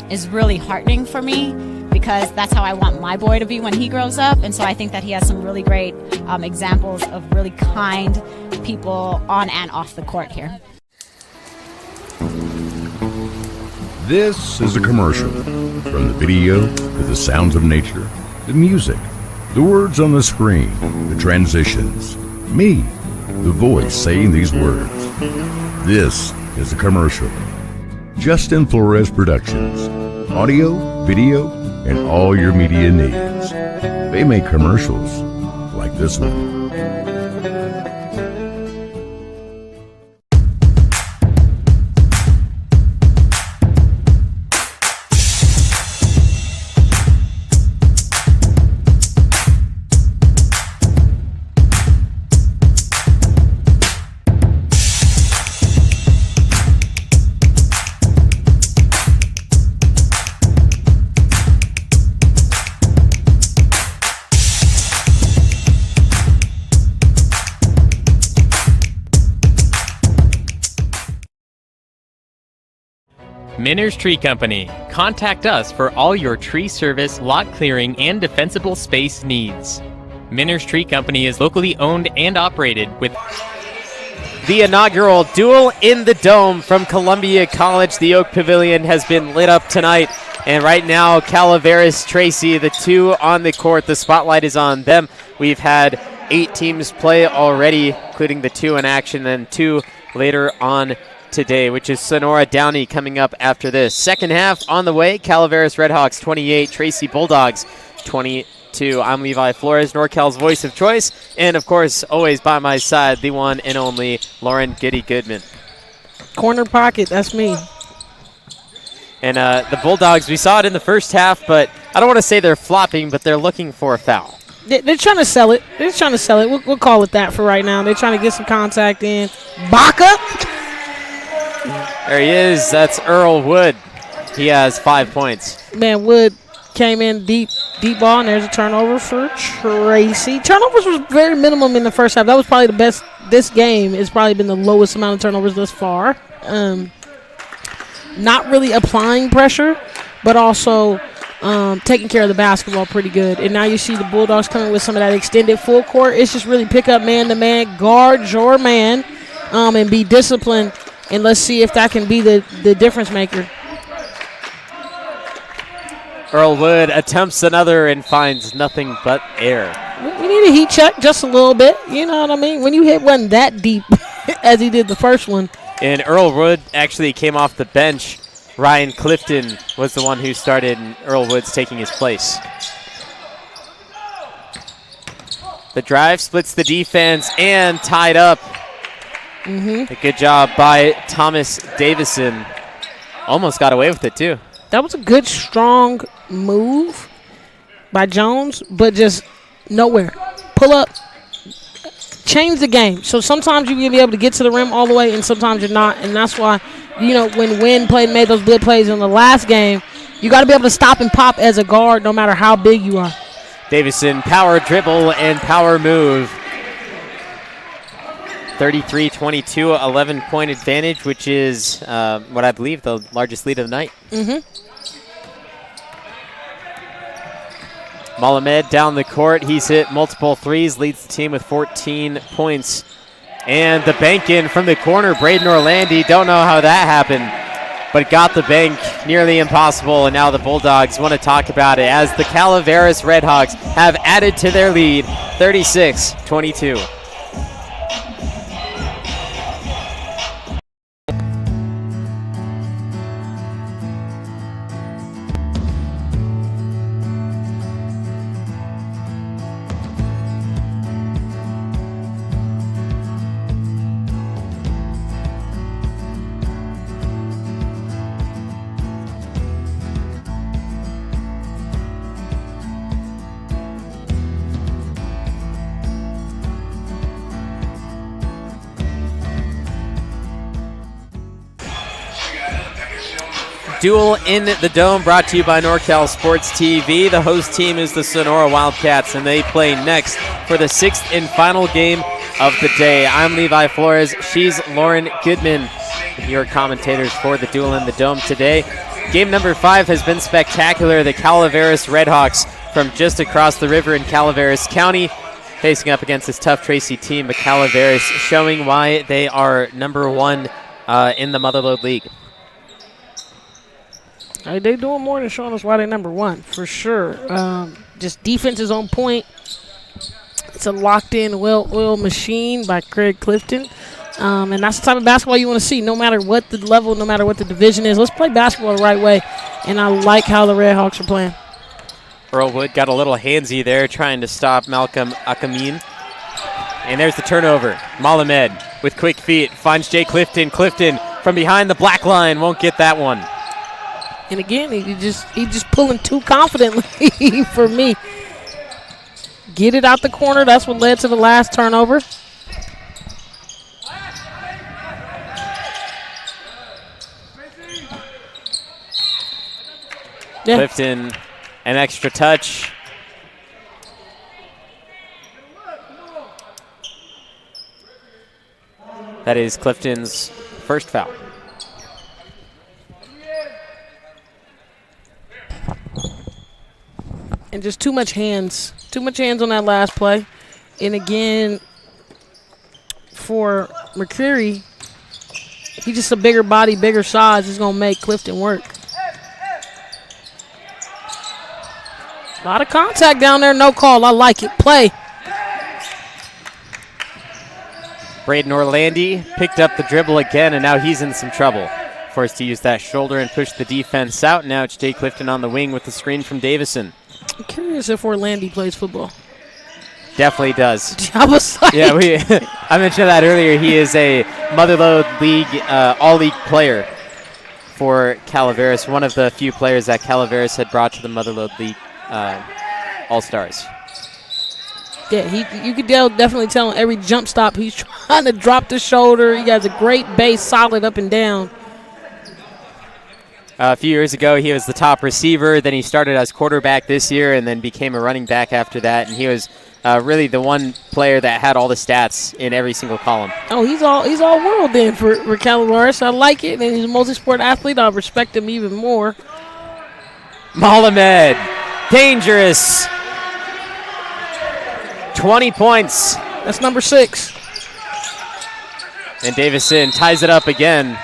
is really heartening for me, because that's how I want my boy to be when he grows up. And so I think that he has some really great examples of really kind people on and off the court here. This is a commercial. From the video to the sounds of nature, the music, the words on the screen, the transitions. Me, the voice saying these words. This is a commercial. Justin Flores Productions. Audio, video, and all your media needs. They make commercials like this one. Minner's Tree Company. Contact us for all your tree service, lot clearing, and defensible space needs. Minner's Tree Company is locally owned and operated with The inaugural Duel in the Dome from Columbia College. The Oak Pavilion has been lit up tonight. And right now, Calaveras, Tracy, the two on the court. The spotlight is on them. We've had 8 teams play already, including the 2 in action and 2 later on today, which is Sonora Downey coming up after this. Second half on the way. Calaveras Redhawks 28, Tracy Bulldogs 22. I'm Levi Flores, NorCal's voice of choice, and of course, always by my side, the one and only Lauren Giddy Goodman. Corner pocket, that's me. And the Bulldogs, we saw it in the first half, but I don't want to say they're flopping, but they're looking for a foul. They're trying to sell it. They're trying to sell it. We'll call it that for right now. They're trying to get some contact in. Baca. There he is. That's Earl Wood. He has 5 points. Man, Wood came in deep ball, and there's a turnover for Tracy. Turnovers was very minimum in the first half. That was probably the best. This game has probably been the lowest amount of turnovers thus far. Not really applying pressure, but also taking care of the basketball pretty good. And now you see the Bulldogs coming with some of that extended full court. It's just really pick up man-to-man, guard your man, and be disciplined. And let's see if that can be the difference maker. Earl Wood attempts another and finds nothing but air. We need a heat check just a little bit. You know what I mean? When you hit one that deep as he did the first one. And Earl Wood actually came off the bench. Ryan Clifton was the one who started, and Earl Wood's taking his place. The drive splits the defense and tied up. A good job by Thomas Davison. Almost got away with it, too. That was a good, strong move by Jones, but just nowhere. Pull up. Change the game. So sometimes you're going to be able to get to the rim all the way, and sometimes you're not. And that's why, when Wynn made those good plays in the last game, You got to be able to stop and pop as a guard no matter how big you are. Davison, power dribble and power move. 33-22, 11-point advantage, which is what I believe the largest lead of the night. Malamed down the court. He's hit multiple threes, leads the team with 14 points. And the bank in from the corner, Braden Orlandi. Don't know how that happened, but got the bank nearly impossible. And now the Bulldogs want to talk about it as the Calaveras Redhawks have added to their lead, 36-22. Duel in the Dome brought to you by NorCal Sports TV. The host team is the Sonora Wildcats, and they play next for the 6th and final game of the day. I'm Levi Flores. She's Lauren Goodman. Your commentators for the Duel in the Dome today. Game number 5 has been spectacular. The Calaveras Redhawks from just across the river in Calaveras County facing up against this tough Tracy team, but Calaveras showing why they are number 1 in the Motherlode League. They're doing more than showing us why they're number 1, for sure. Just defense is on point. It's a locked-in, well-oiled machine by Craig Clifton. And that's the type of basketball you want to see, no matter what the level, no matter what the division is. Let's play basketball the right way, and I like how the Redhawks are playing. Earl Wood got a little handsy there trying to stop Malcolm Akamin. And there's the turnover. Malamed with quick feet finds Jay Clifton. Clifton from behind the black line won't get that one. And again, he just pulling too confidently for me. Get it out the corner. That's what led to the last turnover. Yeah. Clifton, an extra touch. That is Clifton's first foul. And just too much hands on that last play. And again, for McCreary, he's just a bigger body, bigger size. He's going to make Clifton work. A lot of contact down there, no call. I like it. Play. Braden Orlandi picked up the dribble again, and now he's in some trouble. Forced to use that shoulder and push the defense out. Now it's Jay Clifton on the wing with the screen from Davison. I'm curious if Orlandi plays football. Definitely does. I was like, yeah, I mentioned that earlier. He is a Motherlode League all-league player for Calaveras, one of the few players that Calaveras had brought to the Motherlode League All-Stars. Yeah, you could definitely tell on every jump stop he's trying to drop the shoulder. He has a great base, solid up and down. A few years ago, he was the top receiver. Then he started as quarterback this year and then became a running back after that. And he was really the one player that had all the stats in every single column. Oh, he's all world then for Calaveras. I like it. And he's a multi-sport athlete. I respect him even more. Malamed, dangerous. 20 points. That's number 6. And Davison ties it up again.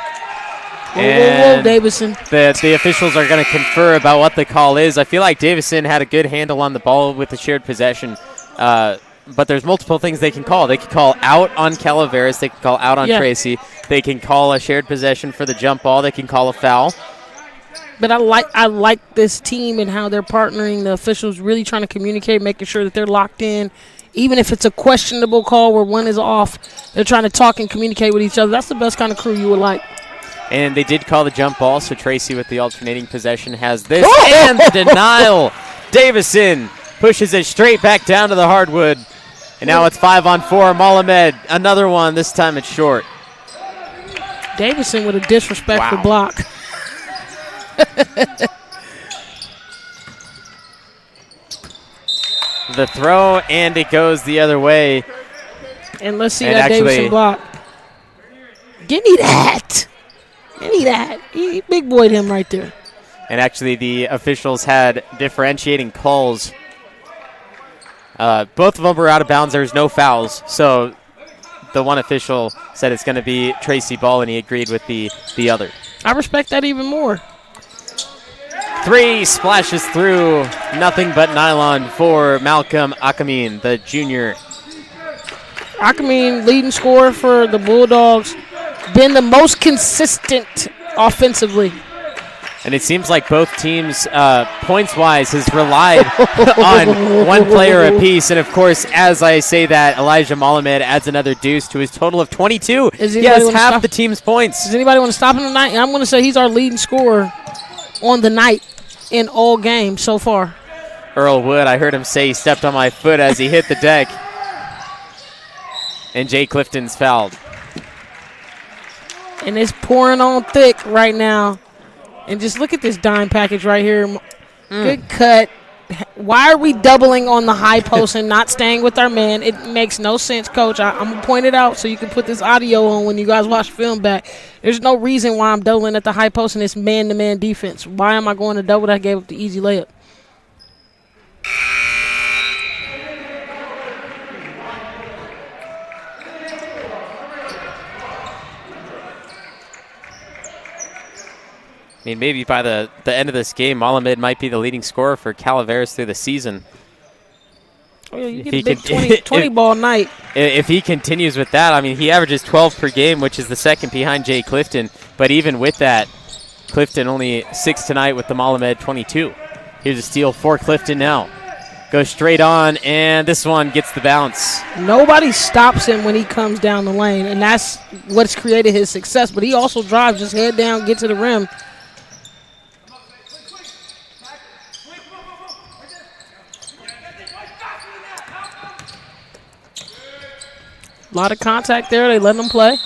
Whoa, Davison. The officials are going to confer about what the call is. I feel like Davison had a good handle on the ball with the shared possession. But there's multiple things they can call. They can call out on Calaveras. They can call out on Tracy. They can call a shared possession for the jump ball. They can call a foul. But I like this team and how they're partnering. The officials really trying to communicate, making sure that they're locked in. Even if it's a questionable call where one is off, they're trying to talk and communicate with each other. That's the best kind of crew you would like. And they did call the jump ball, so Tracy with the alternating possession has this. And the denial. Davison pushes it straight back down to the hardwood. And now it's 5-on-4. Malamed, another one. This time it's short. Davison with a disrespectful block. the throw, and it goes the other way. And let's see that Davidson block. Give me that. Give me that. He big boyed him right there. And actually, the officials had differentiating calls. Both of them were out of bounds. There's no fouls. So the one official said it's going to be Tracy ball, and he agreed with the other. I respect that even more. 3 splashes through. Nothing but nylon for Malcolm Akamine, the junior. Akamine, leading scorer for the Bulldogs, been the most consistent offensively. And it seems like both teams, points-wise, has relied on one player apiece. And, of course, as I say that, Elijah Malamed adds another deuce to his total of 22. He has half the team's points. Does anybody want to stop him tonight? I'm going to say he's our leading scorer on the night in all games so far. Earl Wood, I heard him say he stepped on my foot as he hit the deck. And Jay Clifton's fouled. And it's pouring on thick right now. And just look at this dime package right here. Good cut. Why are we doubling on the high post and not staying with our man? It makes no sense, Coach. I'm going to point it out so you can put this audio on when you guys watch film back. There's no reason why I'm doubling at the high post in this man-to-man defense. Why am I going to double that? I gave up the easy layup. I mean, maybe by the end of this game, Malamed might be the leading scorer for Calaveras through the season. Oh, yeah, you get a big 20 ball night. If he continues with that, I mean, he averages 12 per game, which is the second behind Jay Clifton. But even with that, Clifton only 6 tonight with the Malamed 22. Here's a steal for Clifton now. Goes straight on, and this one gets the bounce. Nobody stops him when he comes down the lane, and that's what's created his success. But he also drives just head down, get to the rim. A lot of contact there. They let him play.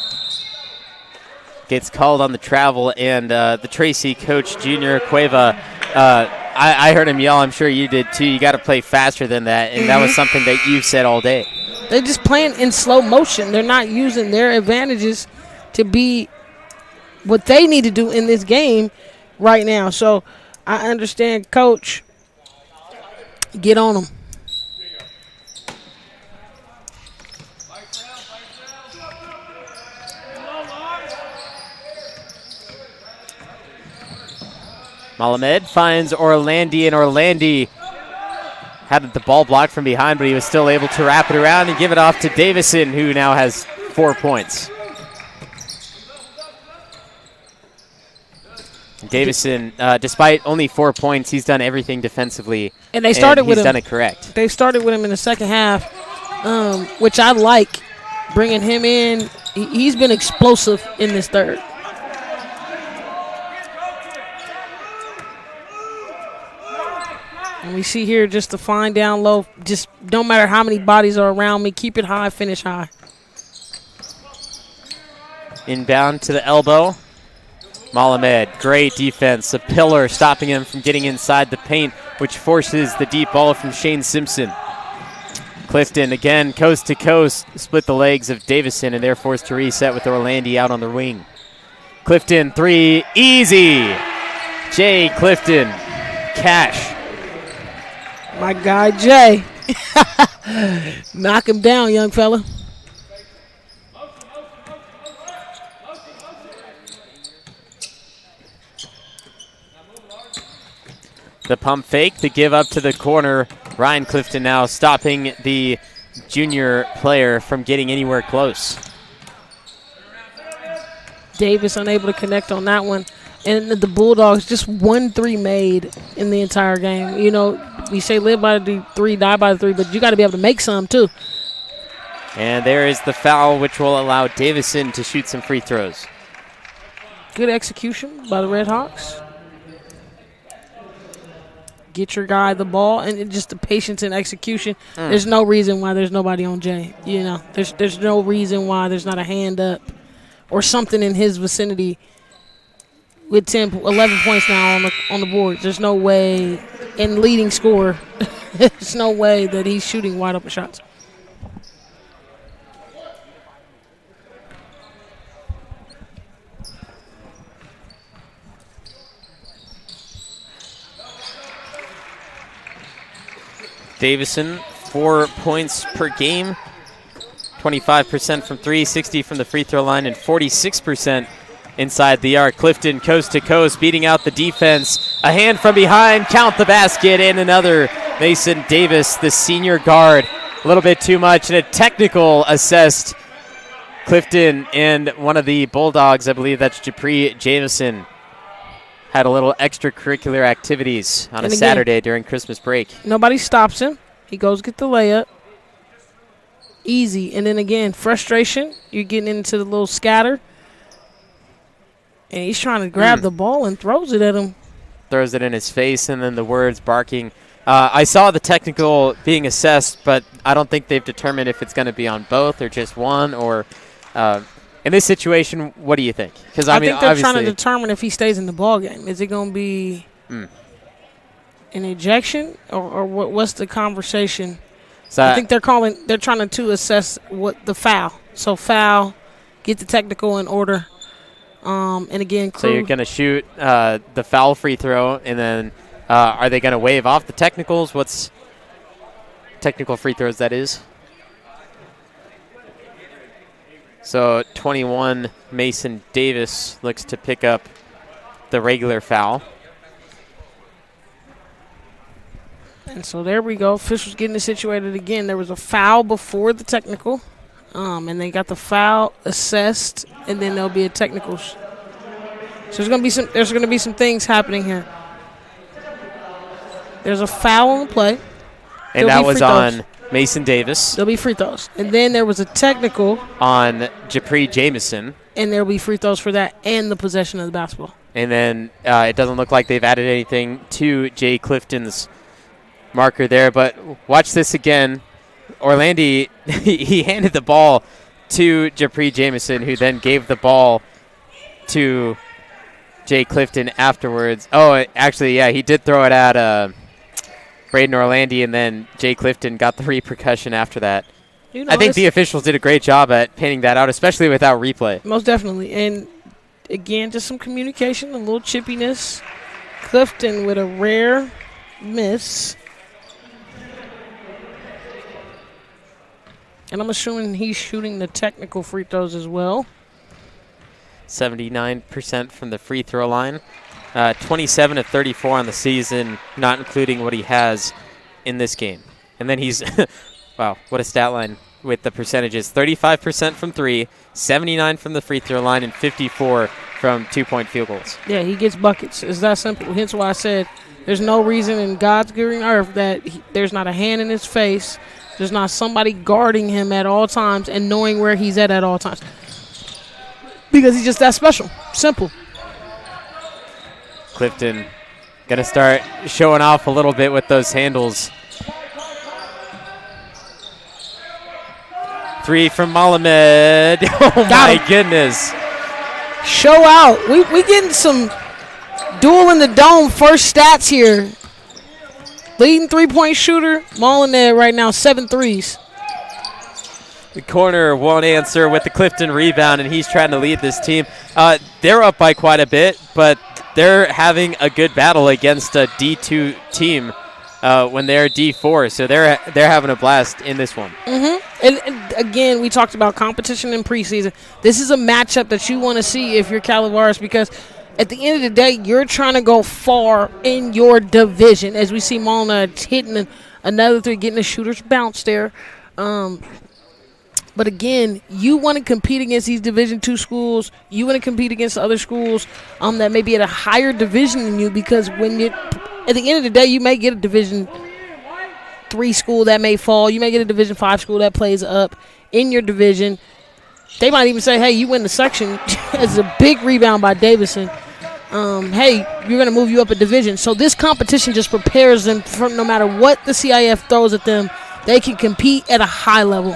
Gets called on the travel, and the Tracy coach, Junior Cueva, I heard him yell. I'm sure you did too. You got to play faster than that, and that was something that you've said all day. They're just playing in slow motion. They're not using their advantages to be what they need to do in this game right now. So I understand, Coach. Get on them. Malamed finds Orlandi, and Orlandi had the ball blocked from behind, but he was still able to wrap it around and give it off to Davison, who now has 4 points. Davison, despite only 4 points, he's done everything defensively, and they started with him. He's done it correct. They started with him in the second half, which I like, bringing him in. He's been explosive in this third. And we see here just the fine down low. Just no matter how many bodies are around me, keep it high, finish high. Inbound to the elbow. Malamed, great defense. A pillar stopping him from getting inside the paint, which forces the deep ball from Shane Simpson. Clifton again, coast to coast, split the legs of Davison, and they're forced to reset with Orlandi out on the wing. Clifton, 3, easy. Jay Clifton, cash. My guy, Jay. Knock him down, young fella. The pump fake, the give up to the corner. Ryan Clifton now stopping the junior player from getting anywhere close. Davis unable to connect on that one. And the Bulldogs just 1 3 made in the entire game. You know, we say live by the 3, die by the 3, but you got to be able to make some too. And there is the foul, which will allow Davison to shoot some free throws. Good execution by the Red Hawks. Get your guy the ball, and just the patience and execution. There's no reason why there's nobody on Jay. You know, there's no reason why there's not a hand up or something in his vicinity. With 11 points now on the board, there's no way. And leading scorer. There's no way that he's shooting wide open shots. Davison, 4 points per game, 25% from three, 60 from the free throw line, and 46% inside the arc. Clifton coast to coast, beating out the defense. A hand from behind, count the basket, and another. Mason Davis, the senior guard, a little bit too much, and a technical assessed. Clifton and one of the Bulldogs, I believe that's Japri Jameson, had a little extracurricular activities on a Saturday during Christmas break. Nobody stops him. He goes get the layup. Easy. And then again, frustration. You're getting into the little scatter. And he's trying to grab the ball and throws it at him. Throws it in his face, and then the words barking. I saw the technical being assessed, but I don't think they've determined if it's going to be on both or just one. Or in this situation, what do you think? Because I think they're trying to determine if he stays in the ball game. Is it going to be an ejection, or what's the conversation? So I think they're trying to assess what the foul. So foul, get the technical in order. And again, so you're going to shoot the foul free throw, and then are they going to waive off the technicals? What's technical free throws, that is? So 21, Mason Davis looks to pick up the regular foul. And so there we go. Officials getting it situated again. There was a foul before the technical, and they got the foul assessed, and then there'll be a technical. So there's going to be some things happening here. There's a foul on the play. And that was on Mason Davis. There'll be free throws. And then there was a technical on Japri Jameson. And there'll be free throws for that and the possession of the basketball. And then it doesn't look like they've added anything to Jay Clifton's marker there. But watch this again. Orlandi, he handed the ball to Japri Jameson, who then gave the ball to Jay Clifton afterwards. Oh, actually, yeah, he did throw it at Braden Orlandi, and then Jay Clifton got the repercussion after that. I think the officials did a great job at pinning that out, especially without replay. Most definitely. And, again, just some communication, a little chippiness. Clifton with a rare miss. And I'm assuming he's shooting the technical free throws as well. 79% from the free throw line. 27 of 34 on the season, not including what he has in this game. And then he's, wow, what a stat line with the percentages. 35% from three, 79 from the free throw line, and 54 from two-point field goals. Yeah, he gets buckets. It's that simple. Hence why I said there's no reason in God's green earth that there's not a hand in his face. There's not somebody guarding him at all times and knowing where he's at all times. Because he's just that special. Simple. Clifton going to start showing off a little bit with those handles. Three from Malamed. Oh, my goodness. Show out. We getting some Duel in the Dome first stats here. Leading three-point shooter, Malamed right now, 7 threes. The corner won't answer with the Clifton rebound, and he's trying to lead this team. They're up by quite a bit, but they're having a good battle against a D2 team when they're D4, so they're having a blast in this one. And again, we talked about competition in preseason. This is a matchup that you want to see if you're Calaveras, because at the end of the day, you're trying to go far in your division. As we see Molina hitting another three, getting a shooter's bounce there. But again, you want to compete against these Division II schools. You want to compete against other schools that may be at a higher division than you, because at the end of the day, you may get a Division III school that may fall. You may get a Division V school that plays up in your division. They might even say, hey, you win the section. It's a big rebound by Davison. Hey, you're going to move you up a division. So this competition just prepares them for no matter what the CIF throws at them, they can compete at a high level.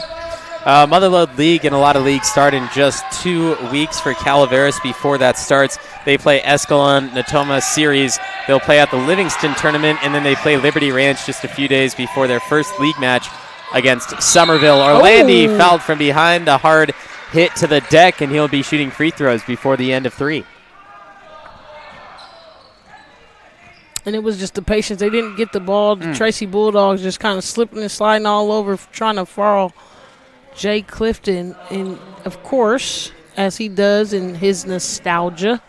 Motherlode League and a lot of leagues start in just 2 weeks for Calaveras. Before that starts, they play Escalon Natoma Series. They'll play at the Livingston Tournament, and then they play Liberty Ranch just a few days before their first league match against Somerville. Orlandi fouled from behind, a hard hit to the deck, and he'll be shooting free throws before the end of 3. And it was just the patience. They didn't get the ball. The Tracy Bulldogs just kind of slipping and sliding all over, trying to foul Jay Clifton. And, of course, as he does in his nostalgia,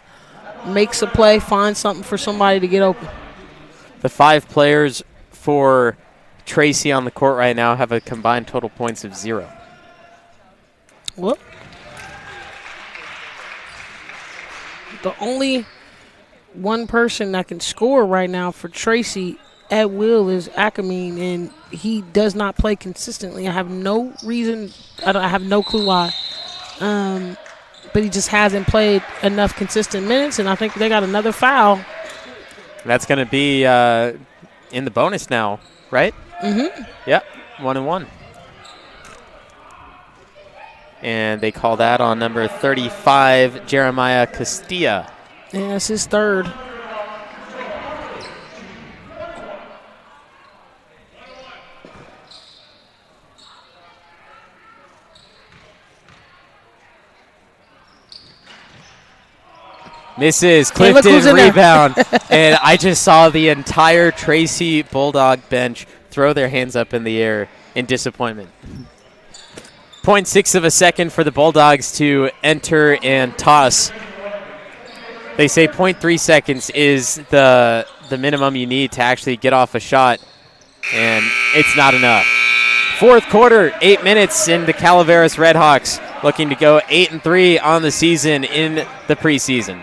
makes a play, finds something for somebody to get open. The 5 players for Tracy on the court right now have a combined total points of 0. Well, the only one person that can score right now for Tracy at will is Akamine, and he does not play consistently. I have no reason. I have no clue why. But he just hasn't played enough consistent minutes, and I think they got another foul. That's going to be in the bonus now, right? Mm-hmm. Yep, 1-1. And they call that on number 35, Jeremiah Castilla. Yeah, that's his third. Misses. Clifton rebound. And I just saw the entire Tracy Bulldog bench throw their hands up in the air in disappointment. 0.6 of a second for the Bulldogs to enter and toss. They say 0.3 seconds is the minimum you need to actually get off a shot, and it's not enough. Fourth quarter, 8 minutes, and the Calaveras Redhawks looking to go 8-3 on the season in the preseason.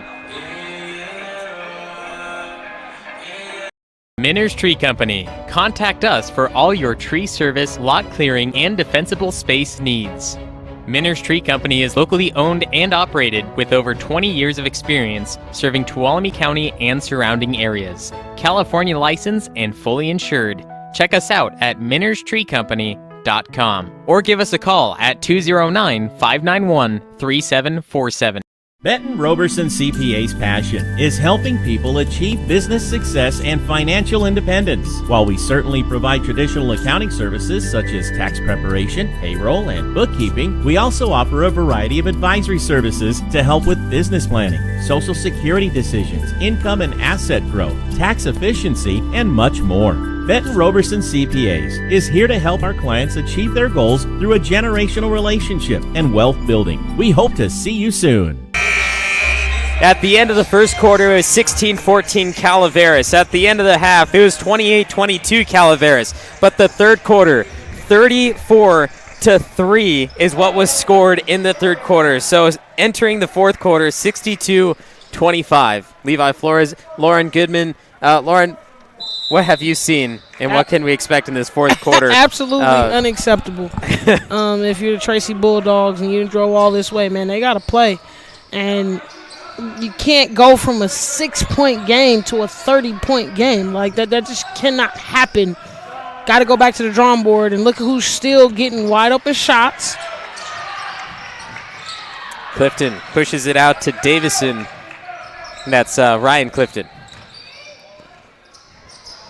Minner's Tree Company. Contact us for all your tree service, lot clearing, and defensible space needs. Minner's Tree Company is locally owned and operated with over 20 years of experience serving Tuolumne County and surrounding areas. California licensed and fully insured. Check us out at minnerstreecompany.com or give us a call at 209-591-3747. Benton Roberson CPA's passion is helping people achieve business success and financial independence. While we certainly provide traditional accounting services such as tax preparation, payroll, and bookkeeping, we also offer a variety of advisory services to help with business planning, social security decisions, income and asset growth, tax efficiency, and much more. Benton Roberson CPAs is here to help our clients achieve their goals through a generational relationship and wealth building. We hope to see you soon. At the end of the first quarter, it was 16-14 Calaveras. At the end of the half, it was 28-22 Calaveras. But the third quarter, 34-3 is what was scored in the third quarter. So entering the fourth quarter, 62-25. Levi Flores, Lauren Goodman. Lauren, what have you seen, and what can we expect in this fourth quarter? Absolutely unacceptable. If you're the Tracy Bulldogs and you drove all this way, man, they got to play. And you can't go from a 6-point game to a 30-point game. Like that just cannot happen. Got to go back to the drawing board and look at who's still getting wide open shots. Clifton pushes it out to Davison. That's Ryan Clifton.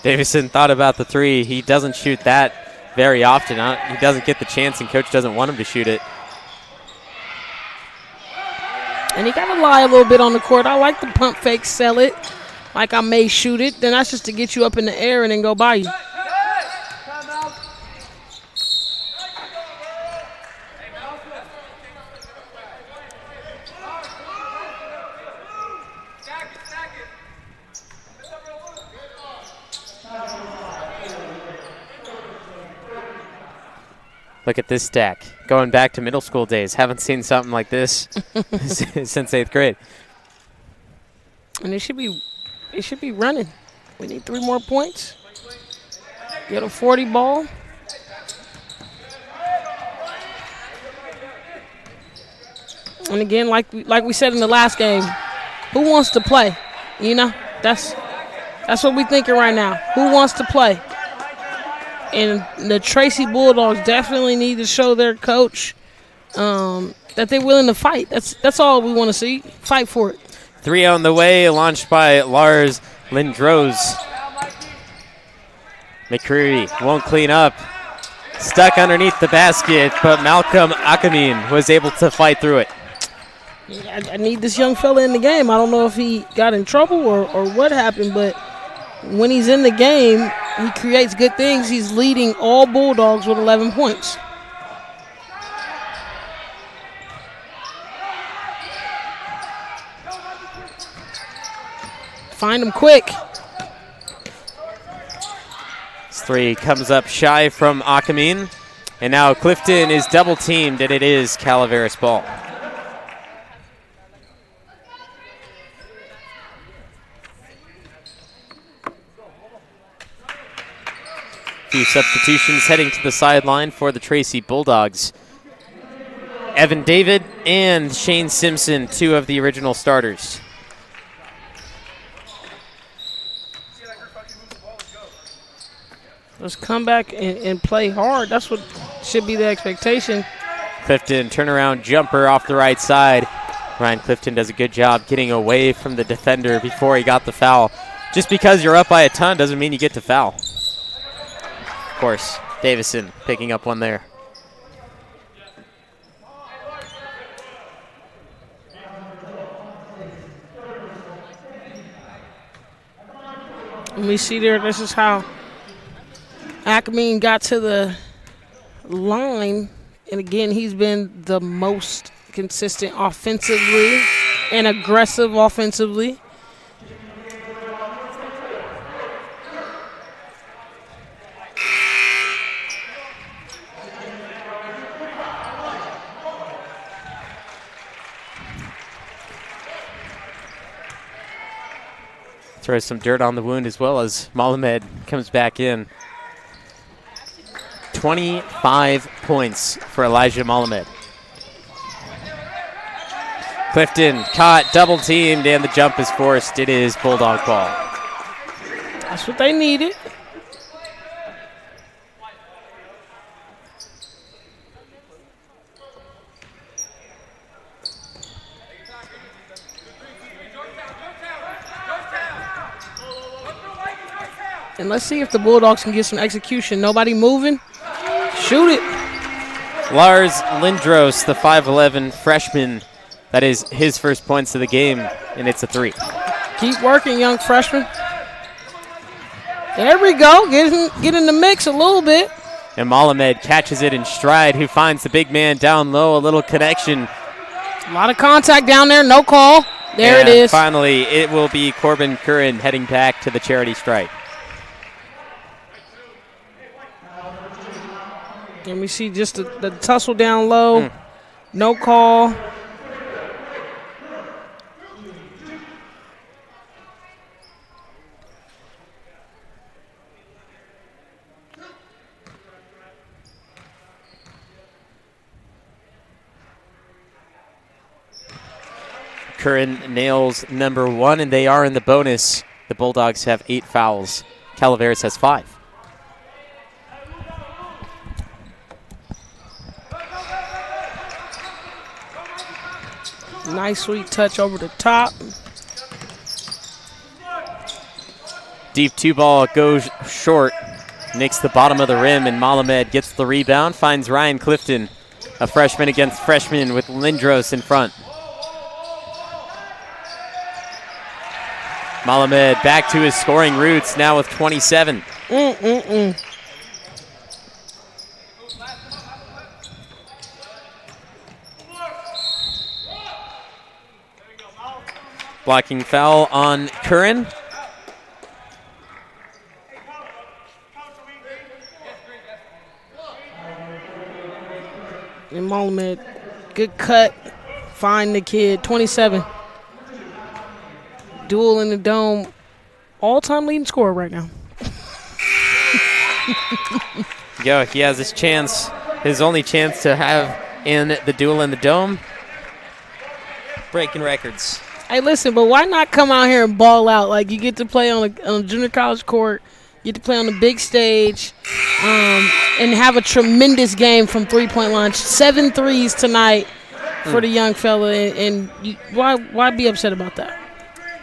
Davison thought about the three. He doesn't shoot that very often. He doesn't get the chance, and coach doesn't want him to shoot it. And he got to lie a little bit on the court. I like the pump fake, sell it like I may shoot it. Then that's just to get you up in the air and then go by you. Look at this stack. Going back to middle school days. Haven't seen something like this since 8th grade. And it should be running. We need 3 more points. Get a 40 ball. And again, like we said in the last game, who wants to play? You know, that's what we're thinking right now. Who wants to play? And the Tracy Bulldogs definitely need to show their coach that they're willing to fight. That's all we want to see. Fight for it. 3 on the way, launched by Lars Lindros. McCreary won't clean up. Stuck underneath the basket, but Malcolm Akamin was able to fight through it. I need this young fella in the game. I don't know if he got in trouble or what happened, but when he's in the game, he creates good things. He's leading all Bulldogs with 11 points. Find him quick. This 3 comes up shy from Akamin. And now Clifton is double teamed, and it is Calaveras ball. Few substitutions heading to the sideline for the Tracy Bulldogs. Evan David and Shane Simpson, 2 of the original starters. Let's come back and play hard. That's what should be the expectation. Clifton turnaround jumper off the right side. Ryan Clifton does a good job getting away from the defender before he got the foul. Just because you're up by a ton doesn't mean you get to foul. Of course, Davison picking up one there. And we see there, this is how Akamin got to the line. And again, he's been the most consistent offensively and aggressive offensively. Throws some dirt on the wound as well as Malamed comes back in. 25 points for Elijah Malamed. Clifton caught, double teamed, and the jump is forced. It is Bulldog ball. That's what they needed. And let's see if the Bulldogs can get some execution. Nobody moving. Shoot it. Lars Lindros, the 5'11 freshman. That is his first points of the game, and it's a 3. Keep working, young freshman. There we go. Get in the mix a little bit. And Malamed catches it in stride, who finds the big man down low. A little connection. A lot of contact down there. No call. There and it is. Finally, it will be Corbin Curran heading back to the charity stripe. And we see just the tussle down low. No call. Curran nails number 1, and they are in the bonus. The Bulldogs have 8 fouls. Calaveras has 5. Nice sweet touch over the top. Deep 2 ball goes short. Nicks the bottom of the rim, and Malamed gets the rebound. Finds Ryan Clifton, a freshman against freshman with Lindros in front. Malamed back to his scoring roots now with 27. Blocking foul on Curran. And Malamed, good cut. Find the kid, 27. Duel in the dome, all-time leading scorer right now. Yo, he has his chance, his only chance to have in the Duel in the dome. Breaking records. Hey, listen, but why not come out here and ball out? Like, you get to play on a junior college court get to play on the big stage, and have a tremendous game from three-point line. 7 threes tonight for the young fella, and why be upset about that?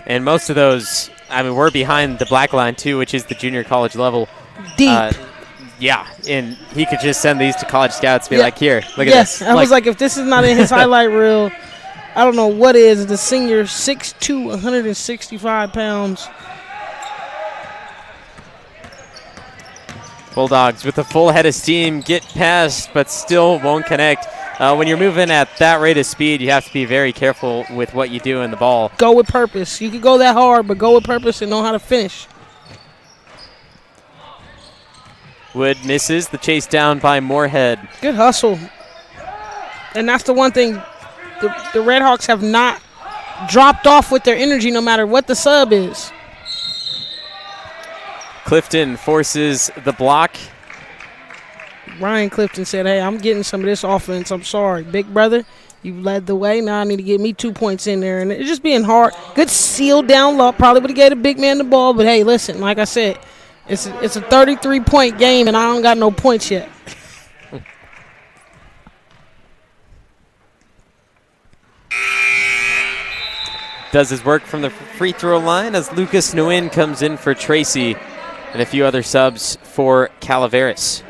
And most of those, I mean, we're behind the black line too, which is the junior college level. Deep. Yeah, and he could just send these to college scouts and be like, here, look at this. I was like, if this is not in his highlight reel, I don't know what is. The senior, 6'2", 165 pounds. Bulldogs with a full head of steam, get past, but still won't connect. When you're moving at that rate of speed, you have to be very careful with what you do in the ball. Go with purpose. You can go that hard, but go with purpose and know how to finish. Wood misses the chase down by Moorhead. Good hustle. And that's the one thing. The Red Hawks have not dropped off with their energy no matter what the sub is. Clifton forces the block. Ryan Clifton said, hey, I'm getting some of this offense. I'm sorry. Big brother, you led the way. Now I need to get me 2 points in there. And it's just being hard. Good seal down low. Probably would have gave a big man the ball. But, hey, listen, like I said, it's a 33-point game, and I don't got no points yet. Does his work from the free throw line as Lucas Nguyen comes in for Tracy and a few other subs for Calaveras.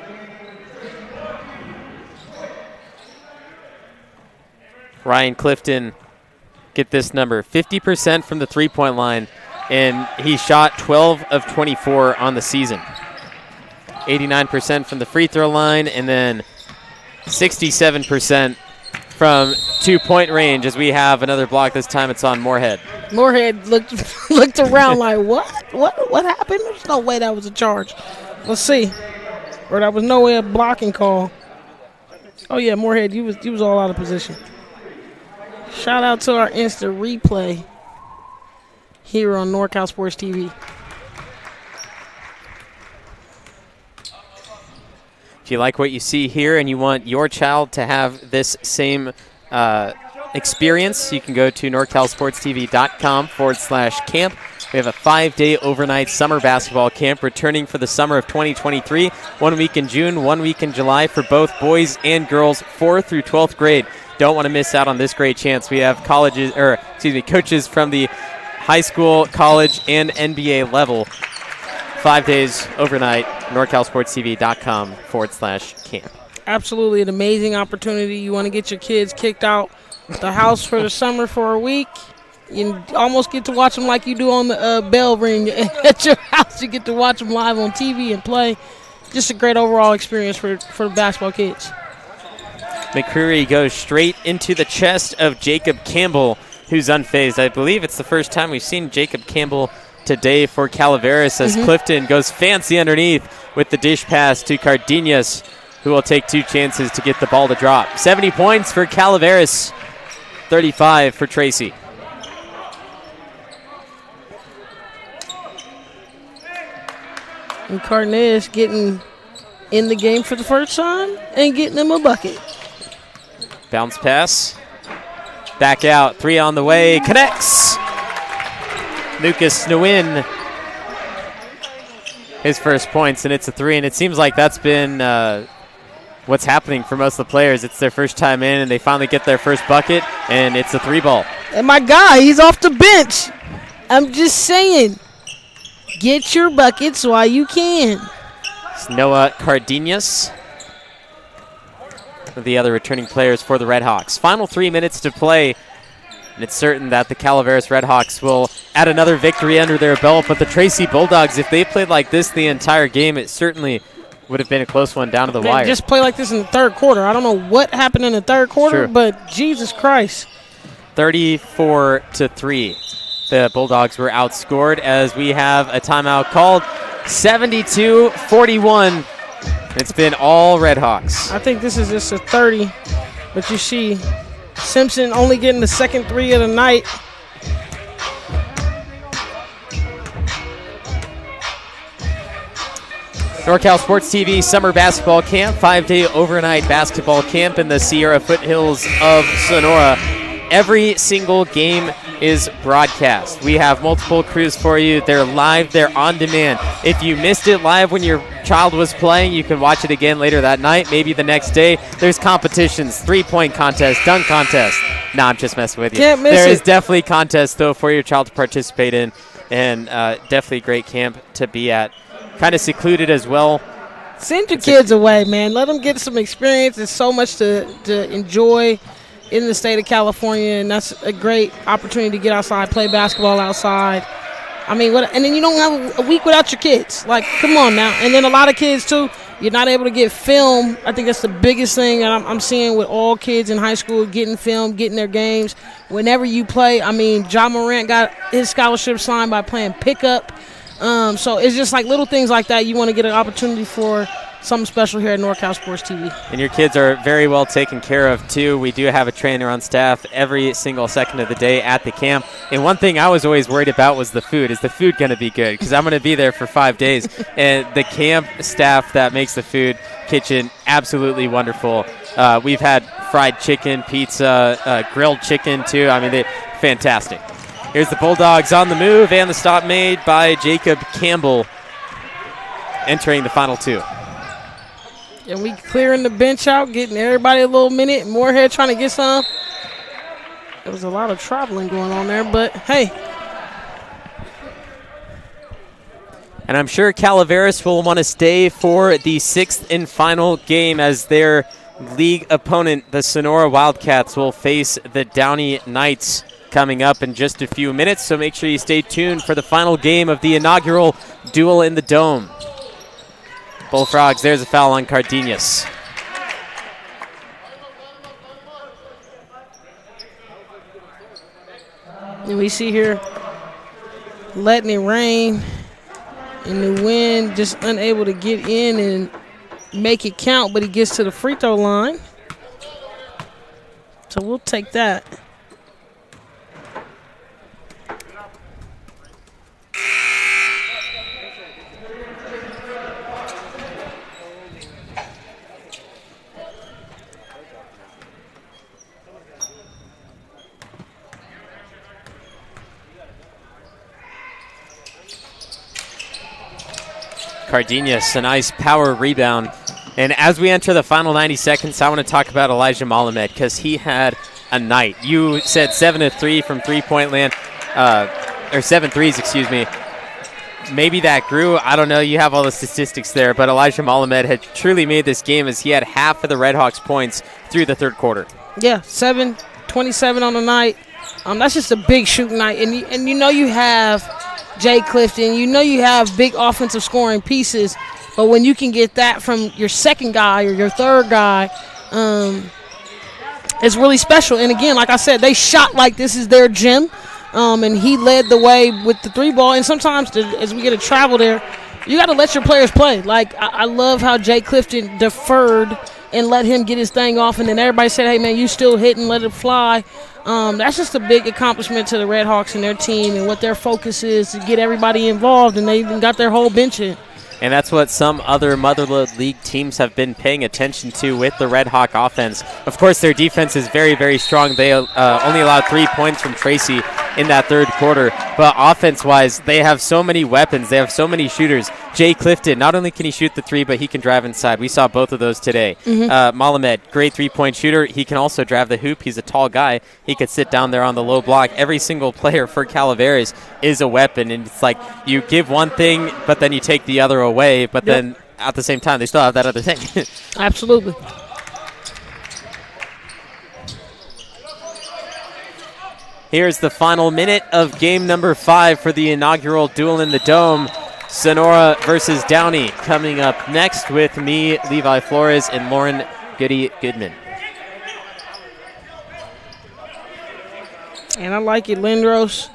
Ryan Clifton, get this number, 50% from the three-point line, and he shot 12 of 24 on the season. 89% from the free throw line, and then 67% from two-point range as we have another block. This time it's on Moorhead. Moorhead looked around like, what happened? There's no way that was a charge. Let's see. Or that was no way a blocking call. Oh, yeah, Moorhead, he was all out of position. Shout out to our instant replay here on NorCal Sports TV. If you like what you see here and you want your child to have this same experience, you can go to norcalsportstv.com/camp. We have a 5-day overnight summer basketball camp returning for the summer of 2023. 1 week in June, 1 week in July for both boys and girls, 4th through 12th grade. Don't want to miss out on this great chance. We have coaches from the high school, college, and NBA level. 5 days overnight, norcalsportstv.com/camp. Absolutely an amazing opportunity. You want to get your kids kicked out the house for the summer for a week. You almost get to watch them like you do on the bell ring at your house. You get to watch them live on TV and play. Just a great overall experience for the basketball kids. McCreary goes straight into the chest of Jacob Campbell, who's unfazed. I believe it's the first time we've seen Jacob Campbell today for Calaveras as Clifton goes fancy underneath with the dish pass to Cardenas, who will take 2 chances to get the ball to drop. 70 points for Calaveras, 35 for Tracy. And Cardenas getting in the game for the first time and getting them a bucket. Bounce pass. Back out. 3 on the way. Connects. Lucas Nguyen. His first points, and it's a 3. And it seems like that's been what's happening for most of the players. It's their first time in, and they finally get their first bucket, and it's a 3-ball. And my guy, he's off the bench. I'm just saying, get your buckets while you can. It's Noah Cardenas, the other returning players for the Red Hawks. Final 3 minutes to play, and it's certain that the Calaveras Red Hawks will add another victory under their belt. But the Tracy Bulldogs, if they played like this the entire game, it certainly would have been a close one down to the wire. Just play like this in the third quarter. I don't know what happened in the third quarter, but Jesus Christ. 34-3. The Bulldogs were outscored as we have a timeout called. 72-41. It's been all Red Hawks. I think this is just a 30, but you see Simpson only getting the second 3 of the night. NorCal Sports TV Summer Basketball Camp, 5-day overnight basketball camp in the Sierra foothills of Sonora. Every single game is broadcast. We have multiple crews for you. They're live. They're on demand. If you missed it live when your child was playing, you can watch it again later that night, maybe the next day. There's competitions, three-point contest, dunk contest. No, I'm just messing with you. Can't miss There it. is definitely contests, though, for your child to participate in, and definitely a great camp to be at. Kind of secluded as well. Send your kids away, man. Let them get some experience. There's so much to enjoy in the state of California, and that's a great opportunity to get outside, play basketball outside. I mean, and then you don't have a week without your kids. Like, come on now. And then a lot of kids, too, you're not able to get film. I think that's the biggest thing that I'm seeing with all kids in high school, getting film, getting their games. Whenever you play, I mean, Ja Morant got his scholarship signed by playing pickup. So it's just like little things like that you want to get an opportunity for something special here at NorCal Sports TV. And your kids are very well taken care of, too. We do have a trainer on staff every single second of the day at the camp. And one thing I was always worried about was the food. Is the food going to be good? Because I'm going to be there for 5 days. And the camp staff that makes the food kitchen, absolutely wonderful. We've had fried chicken, pizza, grilled chicken, too. I mean, they're fantastic. Here's the Bulldogs on the move, and the stop made by Jacob Campbell entering the final two. And we clearing the bench out, getting everybody a little minute. Moorhead trying to get some. There was a lot of traveling going on there, but hey. And I'm sure Calaveras will want to stay for the sixth and final game as their league opponent, the Sonora Wildcats, will face the Downey Knights coming up in just a few minutes. So make sure you stay tuned for the final game of the inaugural Duel in the Dome. Bullfrogs, there's a foul on Cardenas. And we see here letting it rain and the wind, just unable to get in and make it count, but he gets to the free throw line. So we'll take that. Cardenas, a nice power rebound. And as we enter the final 90 seconds, I want to talk about Elijah Malamed because he had a night. You said 7 of 3 from three-point land, or 7 threes, excuse me. Maybe that grew. I don't know. You have all the statistics there, but Elijah Malamed had truly made this game as he had half of the Redhawks' points through the third quarter. Yeah, 7-27 on the night. That's just a big shooting night. And you know you have Jay Clifton. You know you have big offensive scoring pieces. But when you can get that from your second guy or your third guy, it's really special. And, again, like I said, they shot like this is their gym. And he led the way with the three ball. And sometimes as we get to travel there, you got to let your players play. Like, I love how Jay Clifton deferred and let him get his thing off. And then everybody said, hey, man, you still hitting, let it fly. That's just a big accomplishment to the Redhawks and their team and what their focus is to get everybody involved. And they even got their whole bench in. And that's what some other Motherlode League teams have been paying attention to with the Red Hawk offense. Of course, their defense is very, very strong. They only allowed 3 points from Tracy in that third quarter. But offense-wise, they have so many weapons. They have so many shooters. Jay Clifton, not only can he shoot the three, but he can drive inside. We saw both of those today. Malamed, great three-point shooter. He can also drive the hoop. He's a tall guy. He could sit down there on the low block. Every single player for Calaveras is a weapon. And it's like you give one thing, but then you take the other away. But then at the same time, they still have that other thing. Absolutely. Here's the final minute of game number 5 for the inaugural Duel in the Dome. Sonora versus Downey coming up next with me, Levi Flores, and Lauren Goody-Goodman. And I like it, Lindros.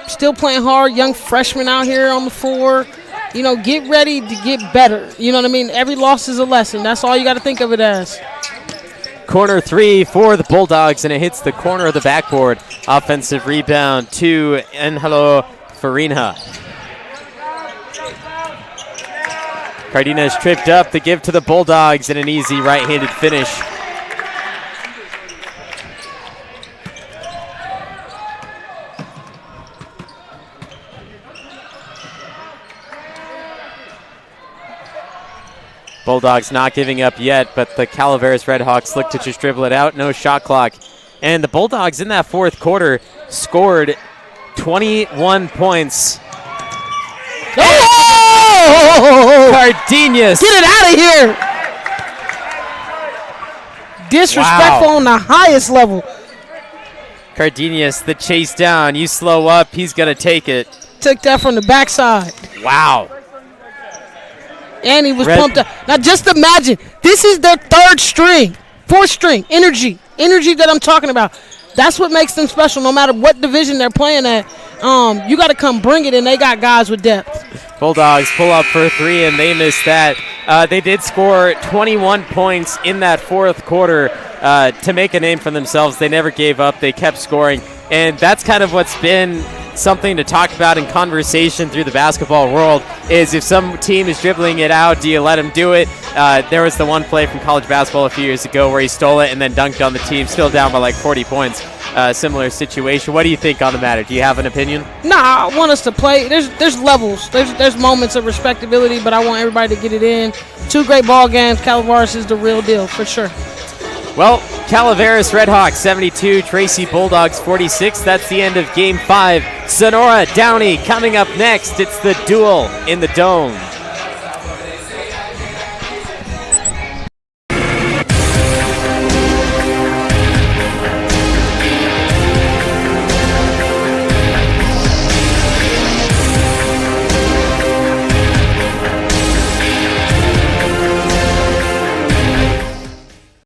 Still playing hard, young freshman out here on the floor. You know, get ready to get better. You know what I mean? Every loss is a lesson. That's all you got to think of it as. Corner 3 for the Bulldogs, and it hits the corner of the backboard. Offensive rebound to Angelo Farinha. Cardenas tripped up to give to the Bulldogs and an easy right-handed finish. Bulldogs not giving up yet, but the Calaveras Redhawks look to just dribble it out. No shot clock. And the Bulldogs in that fourth quarter scored 21 points. Oh! Cardenas. Get it out of here! Disrespectful on the highest level. Cardenas, the chase down. You slow up, he's going to take it. Took that from the backside. Wow. And he was pumped up. Now just imagine, this is their third string, fourth string, energy that I'm talking about. That's what makes them special no matter what division they're playing at. You got to come bring it, and they got guys with depth. Bulldogs pull up for 3, and they missed that. They did score 21 points in that fourth quarter to make a name for themselves. They never gave up. They kept scoring, and that's kind of what's been something to talk about in conversation through the basketball world is if some team is dribbling it out, do you let them do it? There was the one play from college basketball a few years ago where he stole it and then dunked on the team, still down by like 40 points. Similar situation. What do you think on the matter? Do you have an opinion? Nah, I want us to play. There's levels. There's moments of respectability, but I want everybody to get it in. 2 great ball games. Calaveras is the real deal, for sure. Well, Calaveras Redhawks 72, Tracy Bulldogs 46. That's the end of Game 5. Sonora Downey coming up next. It's the Duel in the Dome.